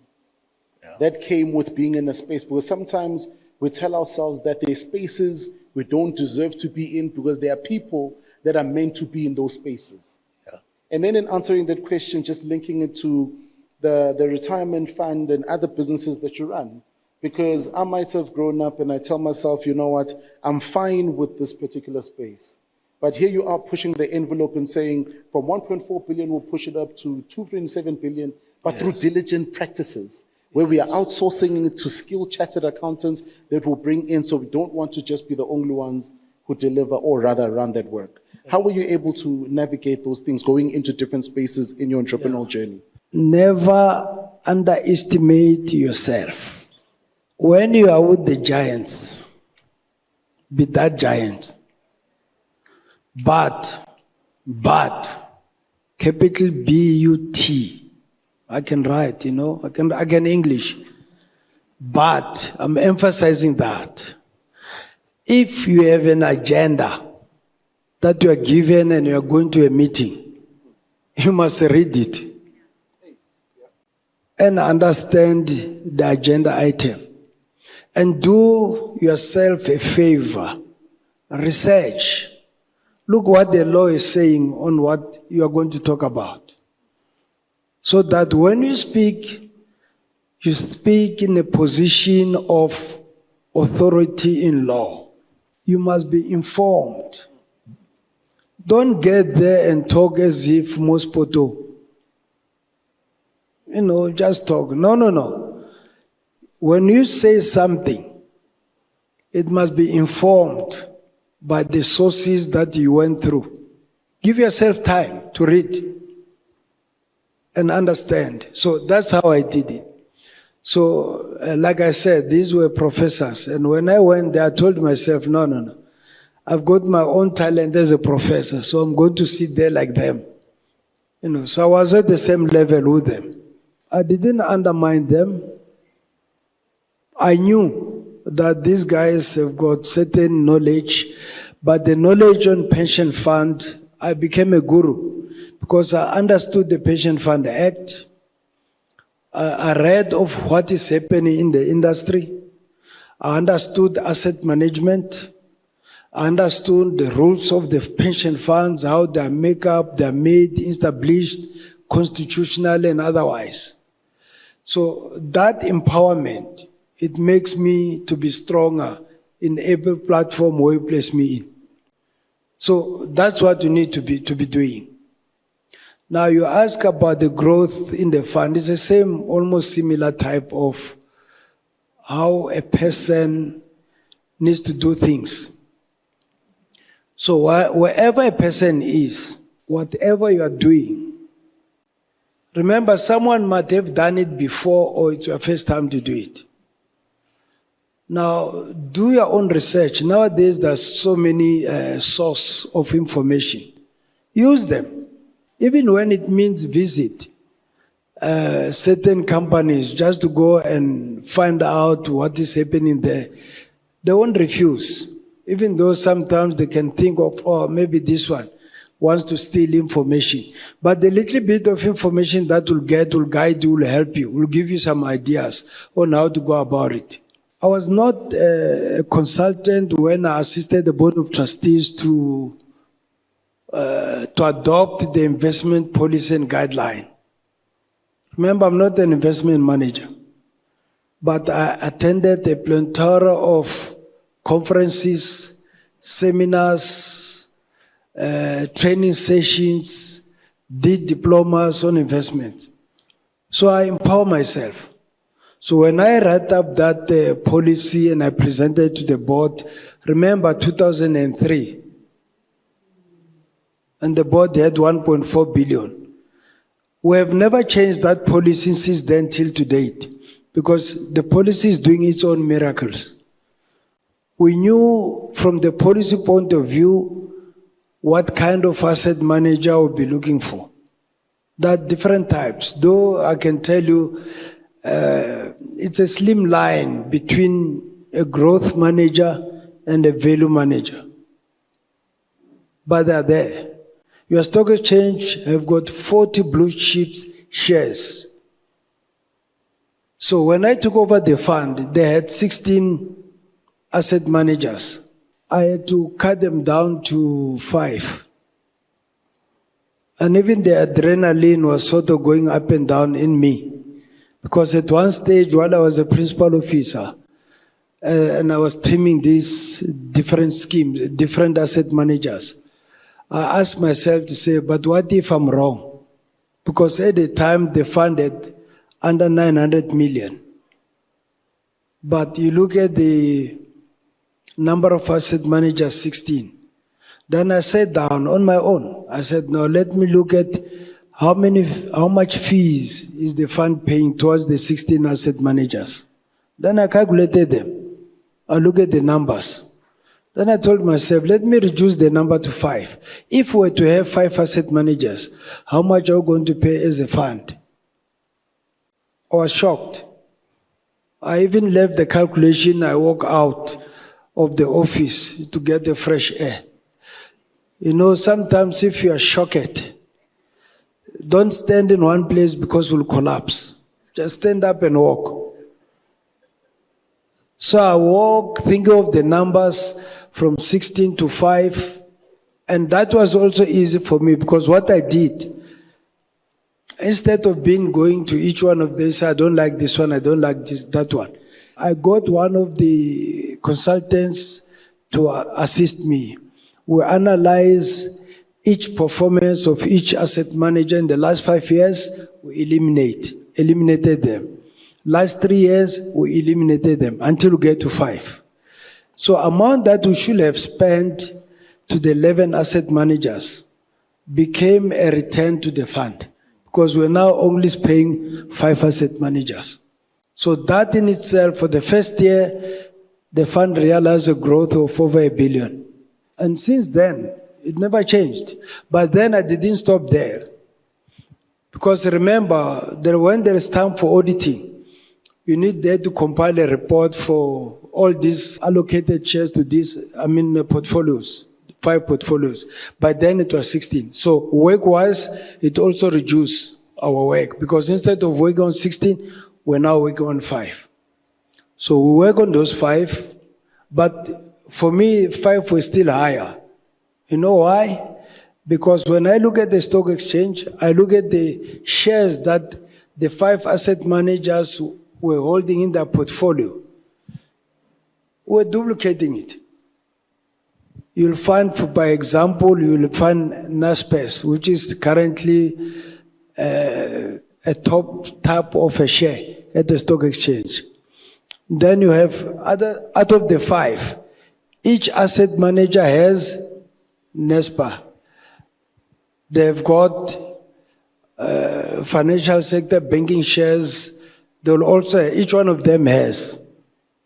that came with being in a space? Because sometimes we tell ourselves that there are spaces we don't deserve to be in because there are people that are meant to be in those spaces. Yeah. And then in answering that question, just linking it to the retirement fund and other businesses that you run. Because I might have grown up and I tell myself, you know what, I'm fine with this particular space. But here you are pushing the envelope and saying from 1.4 billion, we'll push it up to 2.7 billion, but through diligent practices, where we are outsourcing it to skilled chartered accountants that will bring in, so we don't want to just be the only ones who deliver or rather run that work. How were you able to navigate those things, going into different spaces in your entrepreneurial journey? Never underestimate yourself. When you are with the giants, be that giant. But, capital B-U-T. I can write, I can English. But I'm emphasizing that. If you have an agenda that you are given and you are going to a meeting, you must read it and understand the agenda item. And do yourself a favor. Research. Look what the law is saying on what you are going to talk about. So that when you speak in a position of authority in law. You must be informed. Don't get there and talk as if most poto. Just talk. No. When you say something, it must be informed by the sources that you went through. Give yourself time to read and understand. So that's how I did it. So, like I said, these were professors. And when I went there, I told myself, no. I've got my own talent as a professor, so I'm going to sit there like them. So I was at the same level with them. I didn't undermine them. I knew that these guys have got certain knowledge, but the knowledge on pension fund, I became a guru because I understood the Pension Fund Act. I read of what is happening in the industry. I understood asset management. I understood the rules of the pension funds, how they are made up, they are made, established, constitutional and otherwise. So that empowerment, it makes me to be stronger in every platform where you place me in. So that's what you need to be doing. Now you ask about the growth in the fund. It's the same, almost similar type of how a person needs to do things. So wherever a person is, whatever you are doing, remember someone might have done it before or it's your first time to do it. Now, do your own research. Nowadays, there's so many sources of information. Use them. Even when it means visit certain companies just to go and find out what is happening there, they won't refuse. Even though sometimes they can think of, maybe this one wants to steal information. But the little bit of information that will get will guide you, will help you, will give you some ideas on how to go about it. I was not a consultant when I assisted the Board of Trustees to adopt the investment policy and guideline. Remember, I'm not an investment manager, but I attended a plethora of conferences, seminars, training sessions, did diplomas on investments. So I empower myself. So when I write up that policy and I presented to the board, remember 2003, and the board had 1.4 billion. We have never changed that policy since then till to date, because the policy is doing its own miracles. We knew from the policy point of view what kind of asset manager would be looking for. There are different types, though I can tell you it's a slim line between a growth manager and a value manager. But they're there. Your stock exchange have got 40 blue chips shares. So when I took over the fund, they had 16 asset managers. I had to cut them down to 5. And even the adrenaline was sort of going up and down in me. Because at one stage, while I was a principal officer, and I was trimming these different schemes, different asset managers, I asked myself to say, but what if I'm wrong? Because at the time, they funded under 900 million. But you look at the number of asset managers, 16. Then I sat down on my own. I said, no, let me look at how much fees is the fund paying towards the 16 asset managers. Then I calculated them. I look at the numbers. Then I told myself, let me reduce the number to 5. If we were to have 5 asset managers, how much are we going to pay as a fund? I was shocked. I even left the calculation. I walked out of the office to get the fresh air. You know, sometimes if you are shocked, don't stand in one place because you'll collapse. Just stand up and walk. So I walk, thinking of the numbers from 16 to 5, and that was also easy for me because what I did, instead of going to each one of these, I don't like this one, I don't like that one. I got one of the consultants to assist me. We analyze each performance of each asset manager in the last 5 years, we eliminated them. Last 3 years, we eliminated them until we get to 5. So amount that we should have spent to the 11 asset managers became a return to the fund because we're now only paying 5 asset managers. So that in itself, for the first year, the fund realized a growth of over $1 billion. And since then, it never changed. But then I didn't stop there. Because remember, when there is time for auditing, you need there to compile a report for all these allocated shares to these, portfolios, 5 portfolios. But then it was 16. So work-wise, it also reduced our work. Because instead of working on 16, we're now working on 5. So we work on those 5, but for me, 5 was still higher. You know why? Because when I look at the stock exchange, I look at the shares that the 5 asset managers were holding in their portfolio. We're duplicating it. You'll find, by example, you'll find Naspers, which is currently a top type of a share at the stock exchange. Then you have out of the 5, each asset manager has NESPA. They've got financial sector banking shares. They'll also, each one of them has.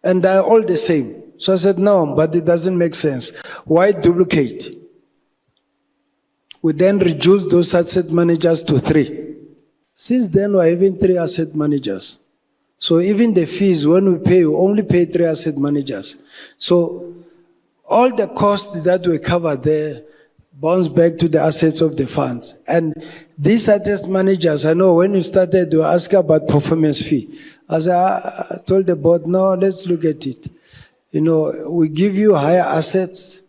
And they're all the same. So I said, no, but it doesn't make sense. Why duplicate? We then reduced those asset managers to 3. Since then, we're having 3 asset managers. So even the fees, when we pay, we only pay 3 asset managers. So all the costs that we cover there bounce back to the assets of the funds. And these asset managers, I know when you started, they were asking about performance fee. As I told the board, no, let's look at it. You know, we give you higher assets.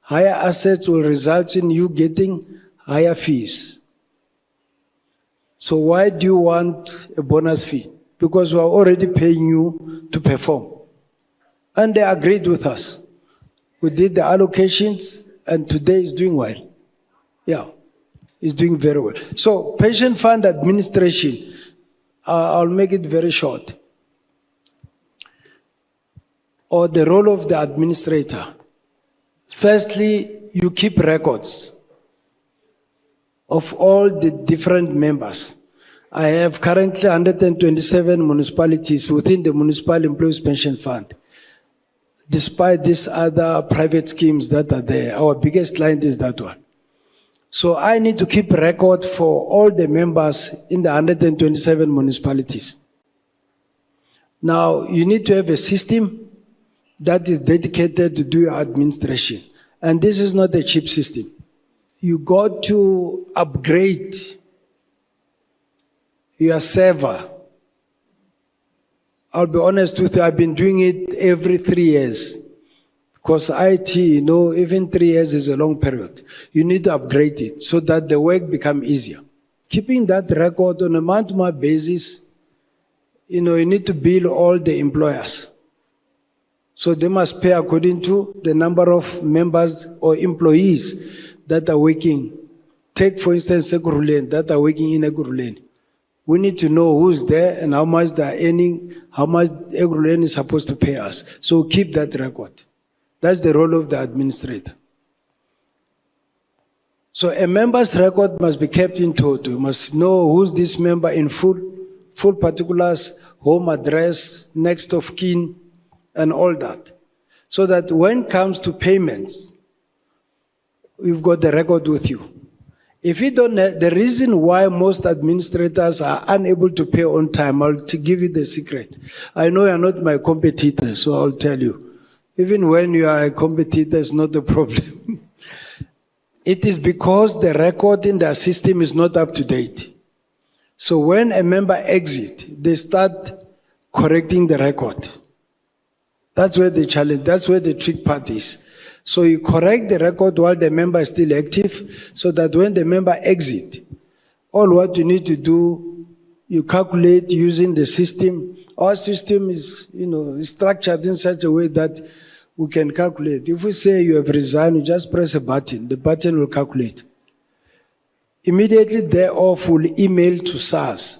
Higher assets will result in you getting higher fees. So why do you want a bonus fee? Because we are already paying you to perform. And they agreed with us. We did the allocations, and today it's doing well. Yeah, it's doing very well. So pension fund administration, I'll make it very short. Or the role of the administrator. Firstly, you keep records of all the different members. I have currently 127 municipalities within the Municipal Employees Pension Fund. Despite these other private schemes that are there, our biggest client is that one. So I need to keep record for all the members in the 127 municipalities. Now, you need to have a system that is dedicated to do your administration. And this is not a cheap system. You got to upgrade your server. I'll be honest with you, I've been doing it every 3 years. Because IT, you know, even 3 years is a long period. You need to upgrade it so that the work becomes easier. Keeping that record on a month-to-month basis, you know, you need to bill all the employers. So they must pay according to the number of members or employees that are working. Take, for instance, Ekurhuleni, that are working in Ekurhuleni. We need to know who's there and how much they're earning, how much Ekurhuleni is supposed to pay us. So keep that record. That's the role of the administrator. So a member's record must be kept in total. You must know who's this member in full particulars, home address, next of kin, and all that. So that when it comes to payments, you've got the record with you. If you don't have, the reason why most administrators are unable to pay on time, I'll give you the secret. I know you're not my competitor, so I'll tell you. Even when you are a competitor, it's not a problem. It is because the record in their system is not up to date. So when a member exits, they start correcting the record. That's where the challenge, that's where the trick part is. So you correct the record while the member is still active, so that when the member exits, all what you need to do, you calculate using the system. Our system is, structured in such a way that we can calculate. If we say you have resigned, you just press a button. The button will calculate. Immediately thereof, we'll email to SARS.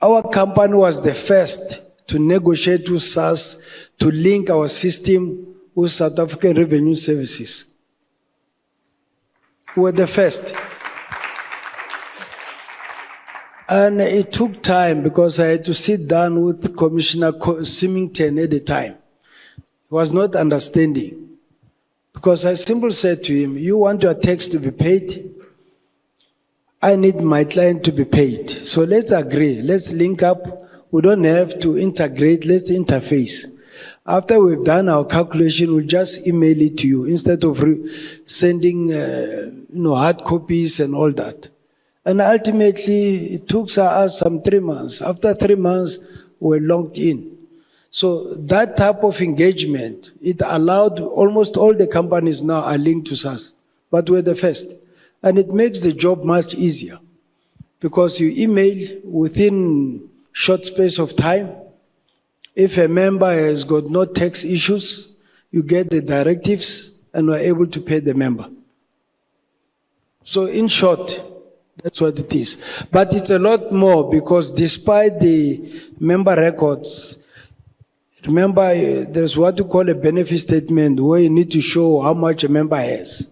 Our company was the first to negotiate with SARS to link our system with South African Revenue Services. We were the first. And it took time because I had to sit down with Commissioner Symington at the time. He was not understanding. Because I simply said to him, you want your tax to be paid? I need my client to be paid. So let's agree. Let's link up. We don't have to integrate. Let's interface. After we've done our calculation, we'll just email it to you instead of sending hard copies and all that. And ultimately, it took us some 3 months. After 3 months, we were logged in. So that type of engagement, it allowed almost all the companies now are linked to SARS. But we're the first. And it makes the job much easier because you email within short space of time. If a member has got no tax issues, you get the directives and are able to pay the member. So in short, that's what it is. But it's a lot more because despite the member records, remember there's what you call a benefit statement where you need to show how much a member has.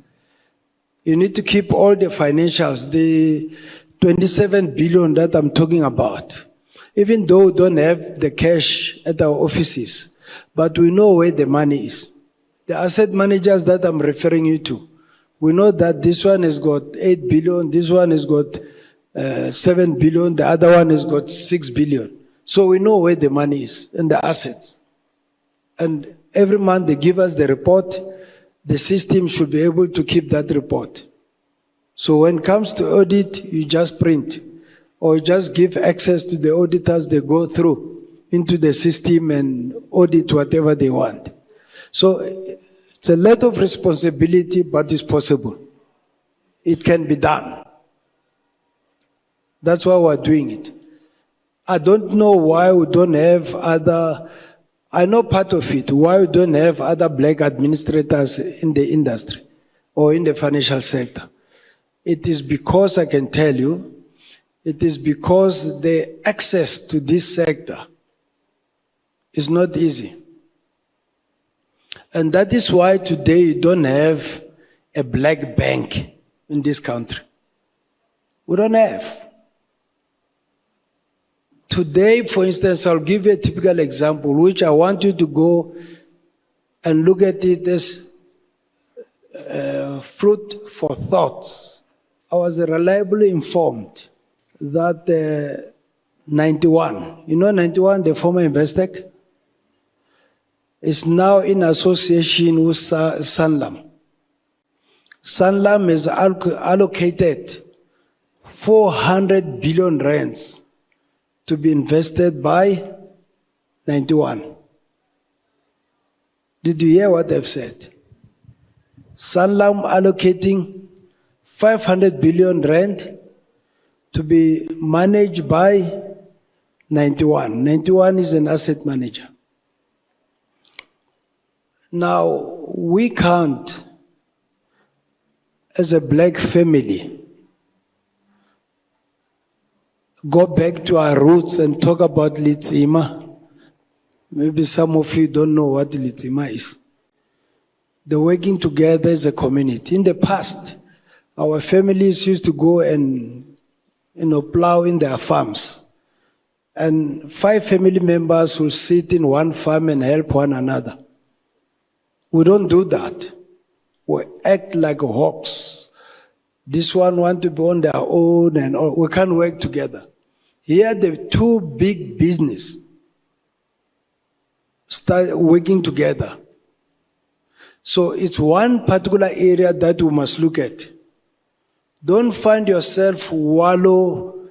You need to keep all the financials, the 27 billion that I'm talking about. Even though we don't have the cash at our offices, but we know where the money is. The asset managers that I'm referring you to, we know that this one has got 8 billion, this one has got 7 billion, the other one has got 6 billion. So we know where the money is and the assets. And every month they give us the report. The system should be able to keep that report. So when it comes to audit, you just print or you just give access to the auditors. They go through into the system and audit whatever they want. So it's a lot of responsibility, but it's possible. It can be done. That's why we're doing it. I don't know why we don't have other, I know part of it, why we don't have other black administrators in the industry or in the financial sector. It is because, I can tell you, it is because the access to this sector is not easy. And that is why today you don't have a black bank in this country. We don't have. Today, for instance, I'll give you a typical example, which I want you to go and look at it as fruit for thoughts. I was reliably informed that 91, you know 91, the former Investec, is now in association with Sanlam. Sanlam has allocated 400 billion rands to be invested by 91. Did you hear what I've said? Sanlam allocating 500 billion rand to be managed by 91. 91 is an asset manager. Now, we can't, as a black family, go back to our roots and talk about Letsema. Maybe some of you don't know what Letsema is. The working together as a community. In the past, Our families used to go and, plow in their farms. And 5 family members will sit in one farm and help one another. We don't do that. We act like hawks. This one want to be on their own and we can't work together. Here the 2 big business start working together. So it's one particular area that we must look at. Don't find yourself wallowing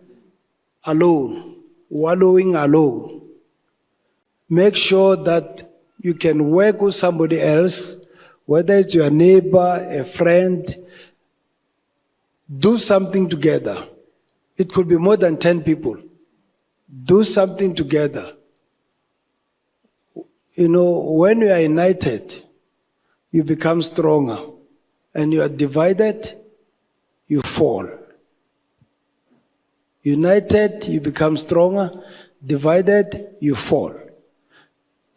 alone. Make sure that you can work with somebody else, whether it's your neighbor, a friend. Do something together. It could be more than 10 people. Do something together. When you are united, you become stronger. And you are divided, you fall. United, you become stronger. Divided, you fall.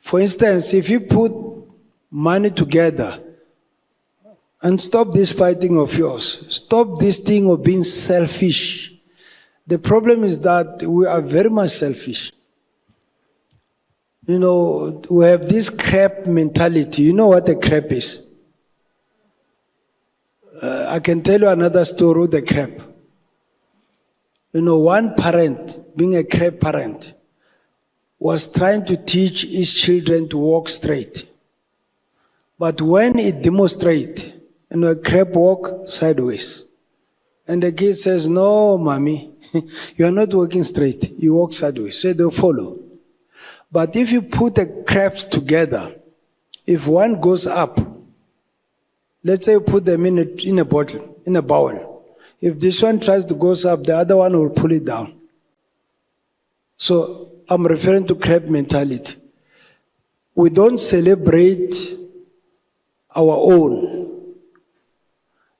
For instance, if you put money together and stop this fighting of yours, stop this thing of being selfish. The problem is that we are very much selfish. We have this crap mentality. You know what a crap is? I can tell you another story with the crap. One parent, being a crap parent, was trying to teach his children to walk straight. But when it demonstrates, a crap walk sideways. And the kid says, "No, mommy, you are not walking straight. You walk sideways." So they'll follow. But if you put the crabs together, if one goes up, let's say you put them in a bottle, in a bowl. If this one tries to go up, the other one will pull it down. So I'm referring to crab mentality. We don't celebrate our own.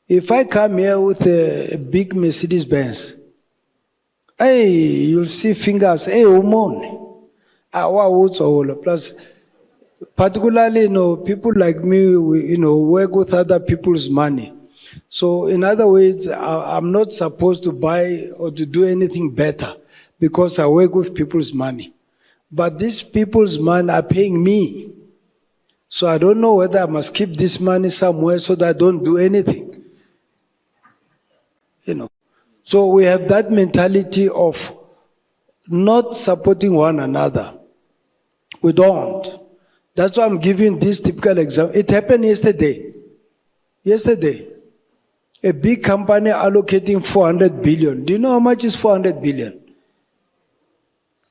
If I come here with a big Mercedes Benz, hey, you'll see fingers, hey, woman. Plus, particularly, people like me, work with other people's money. So, in other words, I'm not supposed to buy or to do anything better because I work with people's money. But these people's money are paying me. So I don't know whether I must keep this money somewhere so that I don't do anything. So we have that mentality of not supporting one another. We don't. That's why I'm giving this typical example. It happened yesterday. A big company allocating 400 billion. Do you know how much is 400 billion?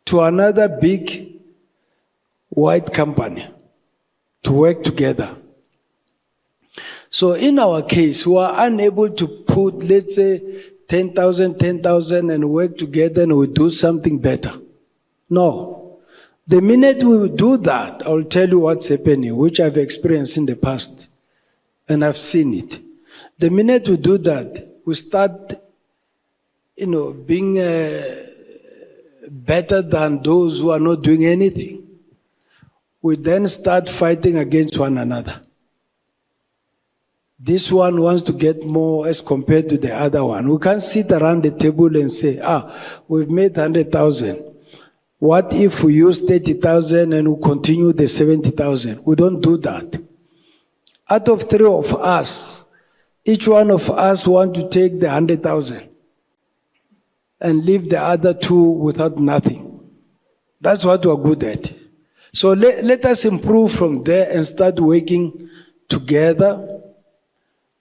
To another big white company to work together. So in our case, we are unable to put, let's say, 10,000 and work together and we do something better. No. The minute we do that, I'll tell you what's happening, which I've experienced in the past. And I've seen it. The minute we do that, we start, being better than those who are not doing anything. We then start fighting against one another. This one wants to get more as compared to the other one. We can't sit around the table and say, we've made 100,000. What if we use 30,000 and we continue the 70,000? We don't do that. Out of 3 of us, each one of us want to take the 100,000 and leave the other 2 without nothing. That's what we're good at. So let us improve from there and start working together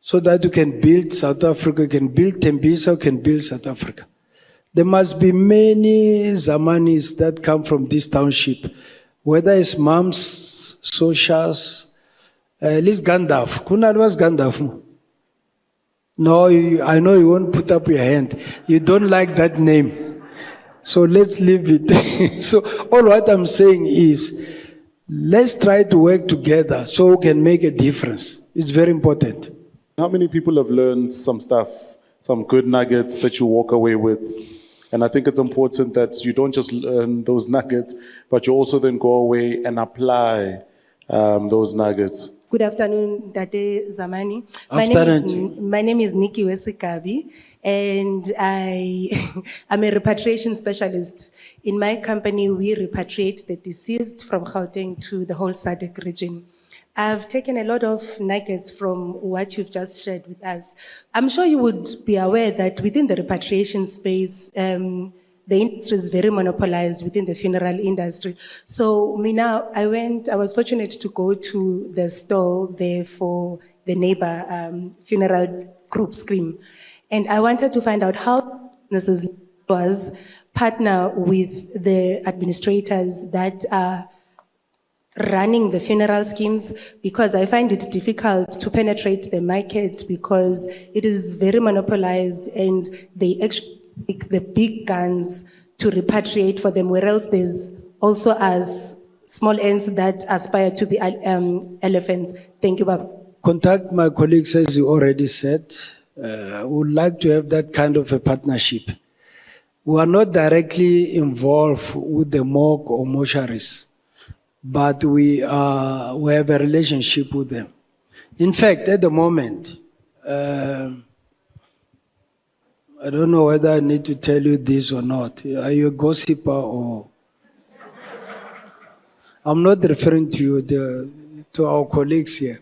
so that you can build South Africa, you can build Tembisa, you can build South Africa. There must be many Zamanis that come from this township, whether it's moms, socials, at least Gandalf. Kunal was Gandalf. No, I know you won't put up your hand. You don't like that name. So let's leave it. So all what I'm saying is, let's try to work together so we can make a difference. It's very important. How many people have learned some stuff, some good nuggets that you walk away with? And I think it's important that you don't just learn those nuggets, but you also then go away and apply those nuggets. Good afternoon, Tate Zamani. Afternoon. My name is Nikki Wesikabi, and I'm a repatriation specialist. In my company, we repatriate the deceased from Gauteng to the whole SADC region. I've taken a lot of nuggets from what you've just shared with us. I'm sure you would be aware that within the repatriation space, the industry is very monopolized within the funeral industry. So I was fortunate to go to the stall there for the neighbor funeral group scheme. And I wanted to find out how businesses was partner with the administrators that are running the funeral schemes, because I find it difficult to penetrate the market because it is very monopolized and they actually pick the big guns to repatriate for them, whereas there's also as small ends that aspire to be elephants. Thank you, Baba. Contact my colleagues, as you already said. Would like to have that kind of a partnership. We are not directly involved with the morgue or mortuaries, but we have a relationship with them. In fact, at the moment, I don't know whether I need to tell you this or not. Are you a gossiper or? I'm not referring to you, to our colleagues here.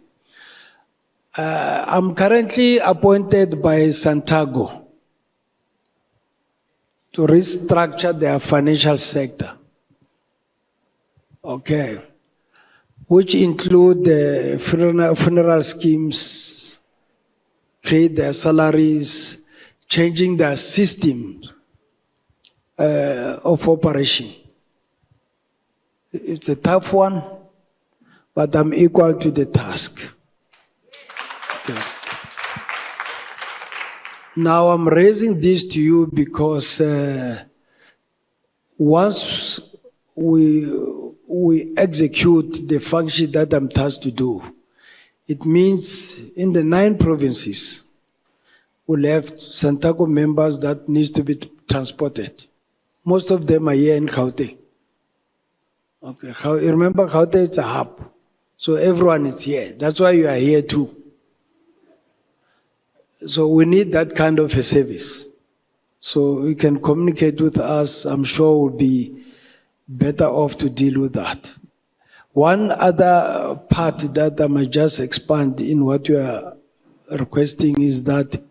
I'm currently appointed by Santago to restructure their financial sector. Okay. Which include the funeral schemes, create their salaries, changing their system of operation. It's a tough one, but I'm equal to the task. Okay. Now I'm raising this to you because once we execute the function that I'm tasked to do, it means in the 9 provinces, we'll have Santago members that needs to be transported. Most of them are here in Gauteng. Okay, remember Gauteng is a hub, so everyone is here. That's why you are here too. So we need that kind of a service. So you can communicate with us. I'm sure we'll be better off to deal with that. One other part that I might just expand in what you are requesting is that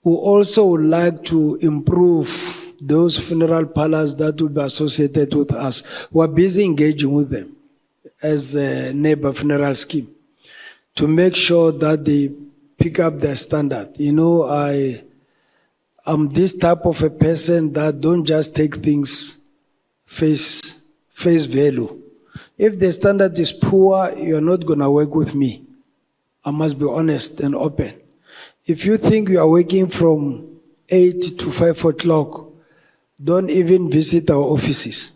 we also would like to improve those funeral parlors that would be associated with us. We're busy engaging with them as a neighbor funeral scheme to make sure that they pick up their standard. You know, I'm this type of a person that don't just take things face value. If the standard is poor, you're not going to work with me. I must be honest and open. If you think you are working from 8 to 5 o'clock, don't even visit our offices.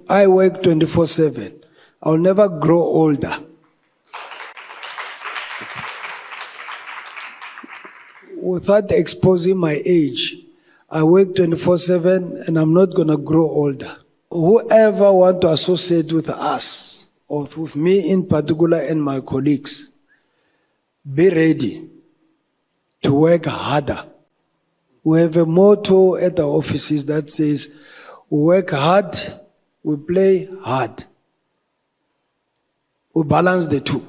I work 24/7. I'll never grow older. Without exposing my age, I work 24/7 and I'm not going to grow older. Whoever want to associate with us, or with me in particular and my colleagues, be ready to work harder. We have a motto at our offices that says, we work hard, we play hard. We balance the two.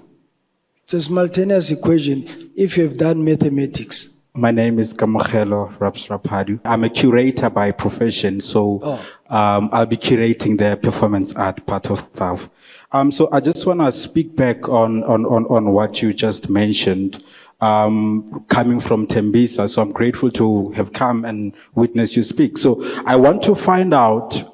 It's a simultaneous equation if you have done mathematics. My name is Kamogelo Rapsrapadu. I'm a curator by profession, so I'll be curating the performance art part of stuff. So I just want to speak back on what you just mentioned, coming from Tembisa. So I'm grateful to have come and witness you speak. So I want to find out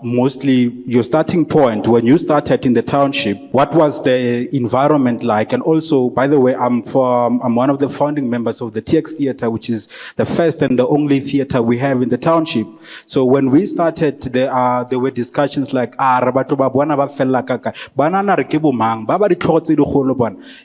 mostly your starting point when you started in the township. What was the environment like? And also, by the way, I'm one of the founding members of the TX Theatre, which is the first and the only theatre we have in the township. So when we started, there were discussions like,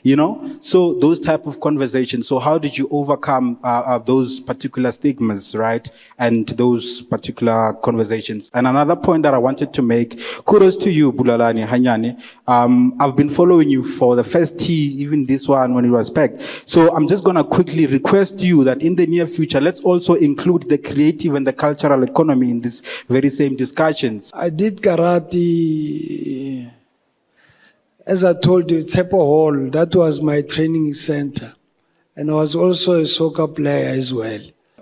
you know, so those type of conversations. So how did you overcome those particular stigmas, right? And those particular conversations? And another point that I wanted to make, kudos to you, Bulalani Hanyane. I've been following you for the first tea, even this one when it was packed. So I'm just going to quickly request you that in the near future, let's also include the creative and the cultural economy in this very same discussions. I did karate, as I told you, Tepo Hall. That was my training center. And I was also a soccer player as well.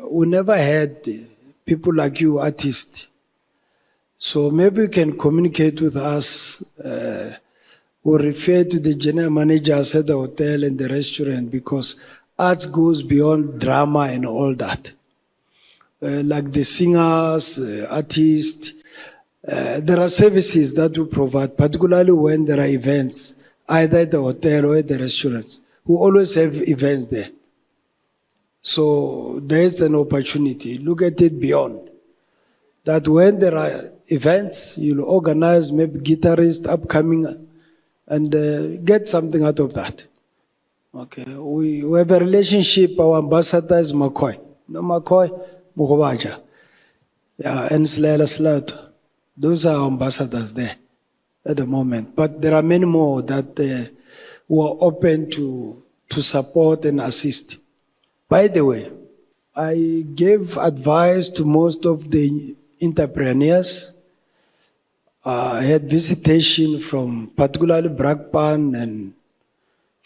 We never had people like you, artists. So maybe you can communicate with us. Or refer to the general managers at the hotel and the restaurant, because arts goes beyond drama and all that. Like the singers, artists, there are services that we provide, particularly when there are events, either at the hotel or at the restaurants. We always have events there. So there's an opportunity. Look at it beyond. That when there are events, you'll organize maybe guitarists, upcoming, and get something out of that. Okay, we have a relationship. Our ambassador is McCoy. No McCoy, Mugobaja. Yeah, and Slela Slaughter. Those are ambassadors there at the moment. But there are many more that were open to support and assist. By the way, I gave advice to most of the entrepreneurs. I had visitation from particularly Brakpan and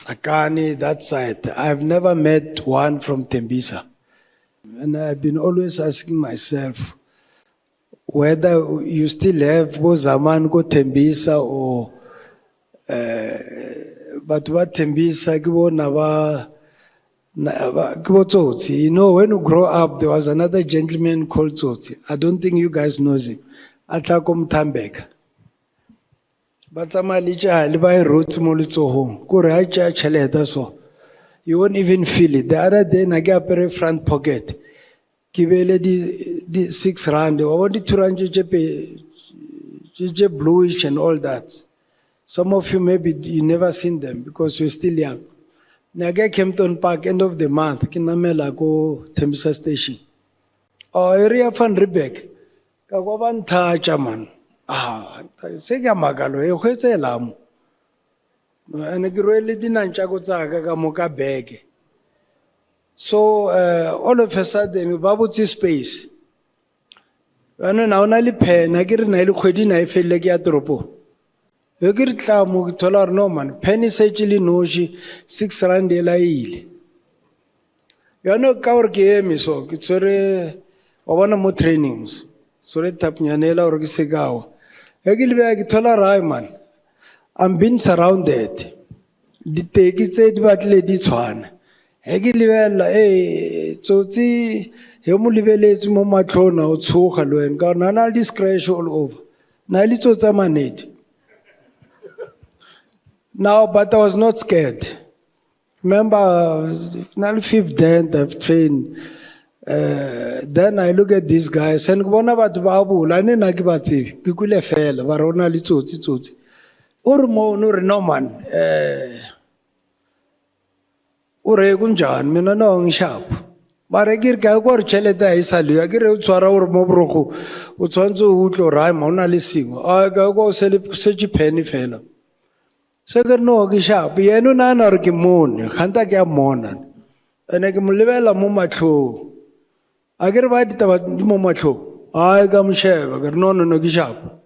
Akani, that side. I've never met one from Tembisa. And I've been always asking myself whether you still have Zaman go Tembisa or but what Tembisa you know, when you grow up, there was another gentleman called Tsotsi. I don't think you guys know him. Atlakom Tambek. But you won't even feel it. The other day, I got a front pocket. Give the 6 rand. I wanted to run bluish and all that. Some of you maybe you never seen them because you're still young. Naga Kempton Park, end of the month, Kinamela go Tembisa Station. Area fan Rebek. Kagoban Tachaman. Sega Magalo, Hose Lam. And a really didn't Chagozaga Moka bag. So all of a sudden, Babuti space. And now Nali pen, I get an Eluquidin, I feel like Yatropo. You get Tolar Norman, penny sagely noji 6 rand elail. You are no cower game, so it's very one more trainings. So let Tapnyanela or Gisegao. Egilbeg Tolar Raiman. I'm being surrounded. The take it said what lady Swan. Egilwell, Tsotsi, Hemulivelates Momatrona, Tsohalo, and Garnanal discretion all over. Nalito Zamanate. Now, but I was not scared. Remember, now 5th day I've trained. Then I look at this guy, and one about Babu, Lane Nagibati, Kikule fell, Varona Litoti. Urmo Nurinoman, Uregunjan, Minanong sharp. Maragir Gagor Cheleta Isalu, I get out Sara or Mobroku, Utsonzo Utlo Raimon Alising, I go select such a penny fellow. Second no Gishap, Yenu Nan or Gimon, Hantaka Monan, and I can live a Momacho. I get right about Momacho. I come share, I got no Gishap.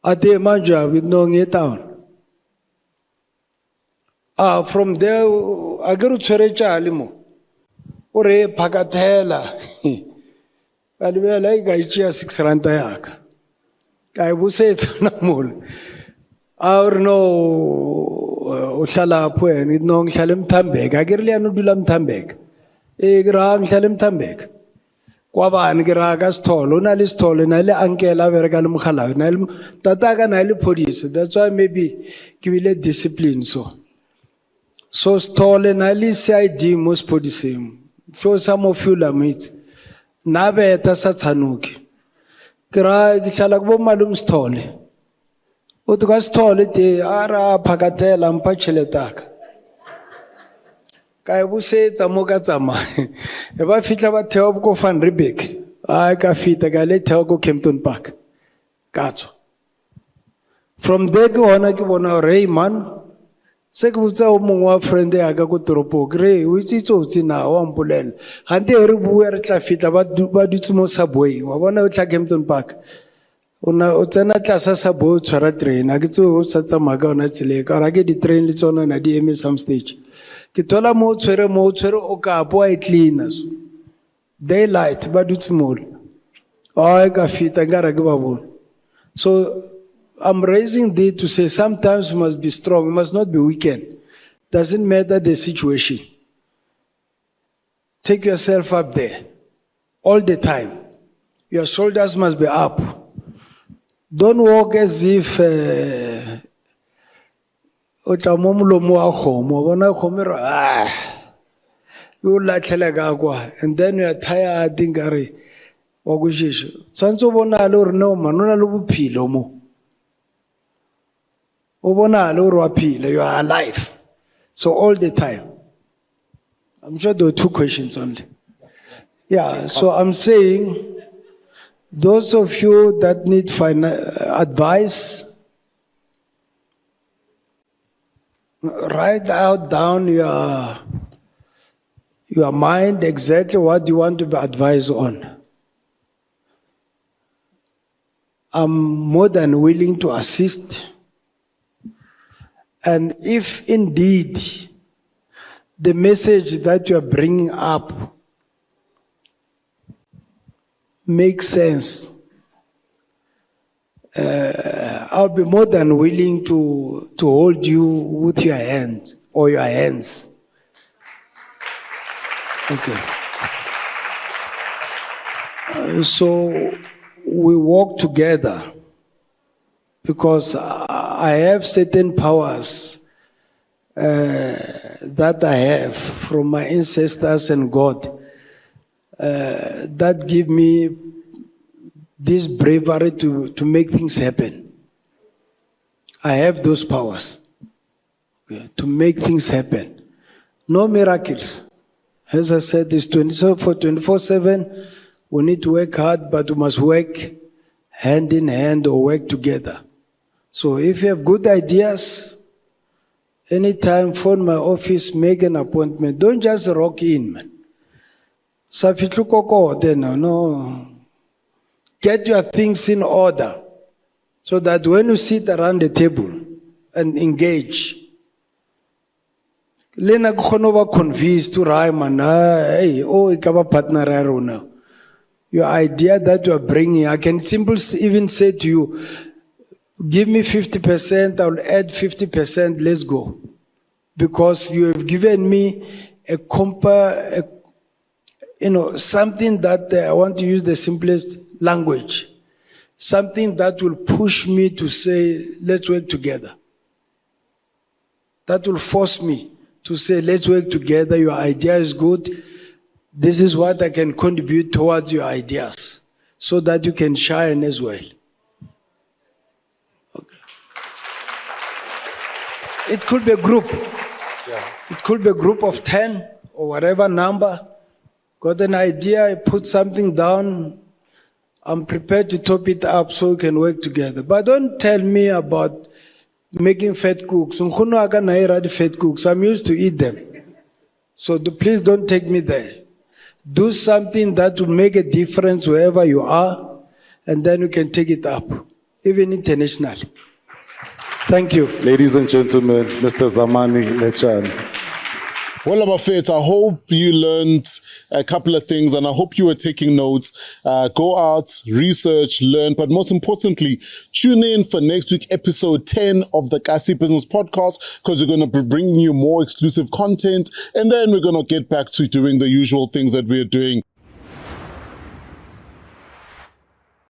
Ate Manja with no town. From there, I go to Cherecha Alimo. Ore Pagatela. I will like I cheer 6 rantayak. I would say it's not more. Our no Shala Puen, it no Shalem Tambek. I get Lianudulam Tambek. Egram Shalem Tambek. Kwaban Giragas tall, Unalis tall, and I Ankela Vergalum Hala, Tataga Nile police. That's why maybe give it discipline so. So stall and I say most police. Show some of you lamit. Nabe Tasatanuki. Grag Shalagbo Malum stall. Utgas stall it, Ara Pagatel and Pacheletak. I will say Zamogazama. If I fit about Teobko fan Rebek, I ka fita ka le go Kempton Park. Katso. From there ke hona ke bona hore hey man, se ke botsa o mongwe wa friend ya ka go toropo re o itse tsotsi na wa mpolela hante re bua re tla fitla ba dutse mo subway wa bona o tla Kempton Park o tsena tlasa subway o tshwara train a ke tse o sa tsamaya ka ona tsele ka ra ke di train le tsona na di eme some stage ke tola mo o tshwere o ka po a clean so daylight ba dutse mo ai ka fita ka ra ke ba bona. So I'm raising this to say sometimes you must be strong, you must not be weakened. Doesn't matter the situation. Take yourself up there all the time. Your shoulders must be up. Don't walk as if and then you are tired, think you are alive. So all the time. I'm sure there were 2 questions only. Yeah, so I'm saying, those of you that need advice, write out down your mind exactly what you want to be advised on. I'm more than willing to assist. And if indeed the message that you are bringing up makes sense, I'll be more than willing to hold you with your hand or your hands. Okay. So we work together. Because I have certain powers that I have from my ancestors and God that give me this bravery to make things happen. I have those powers to make things happen. No miracles. As I said, it's 24/7. We need to work hard, but we must work hand in hand or work together. So if you have good ideas, anytime phone my office, make an appointment. Don't just rock in, man. No. Get your things in order so that when you sit around the table and engage, Lena convinced to Raiman, hey, oh, ikaba partner rona. Your idea that you are bringing, I can simply even say to you, give me 50%, I'll add 50%, let's go. Because you have given me something that I want to use the simplest language. Something that will push me to say, let's work together. That will force me to say, let's work together, your idea is good. This is what I can contribute towards your ideas so that you can shine as well. It could be a group. Yeah. It could be a group of 10 or whatever number. Got an idea, put something down. I'm prepared to top it up so we can work together. But don't tell me about making fat cooks. Fat cooks. I'm used to eat them. So please don't take me there. Do something that will make a difference wherever you are, and then you can take it up, even internationally. Thank you. Ladies and gentlemen, Mr. Zamani Letjane. Well, Abafet, I hope you learned a couple of things and I hope you were taking notes. Go out, research, learn, but most importantly, tune in for next week, episode 10 of the Kasi Business Podcast, because we're going to be bringing you more exclusive content and then we're going to get back to doing the usual things that we're doing.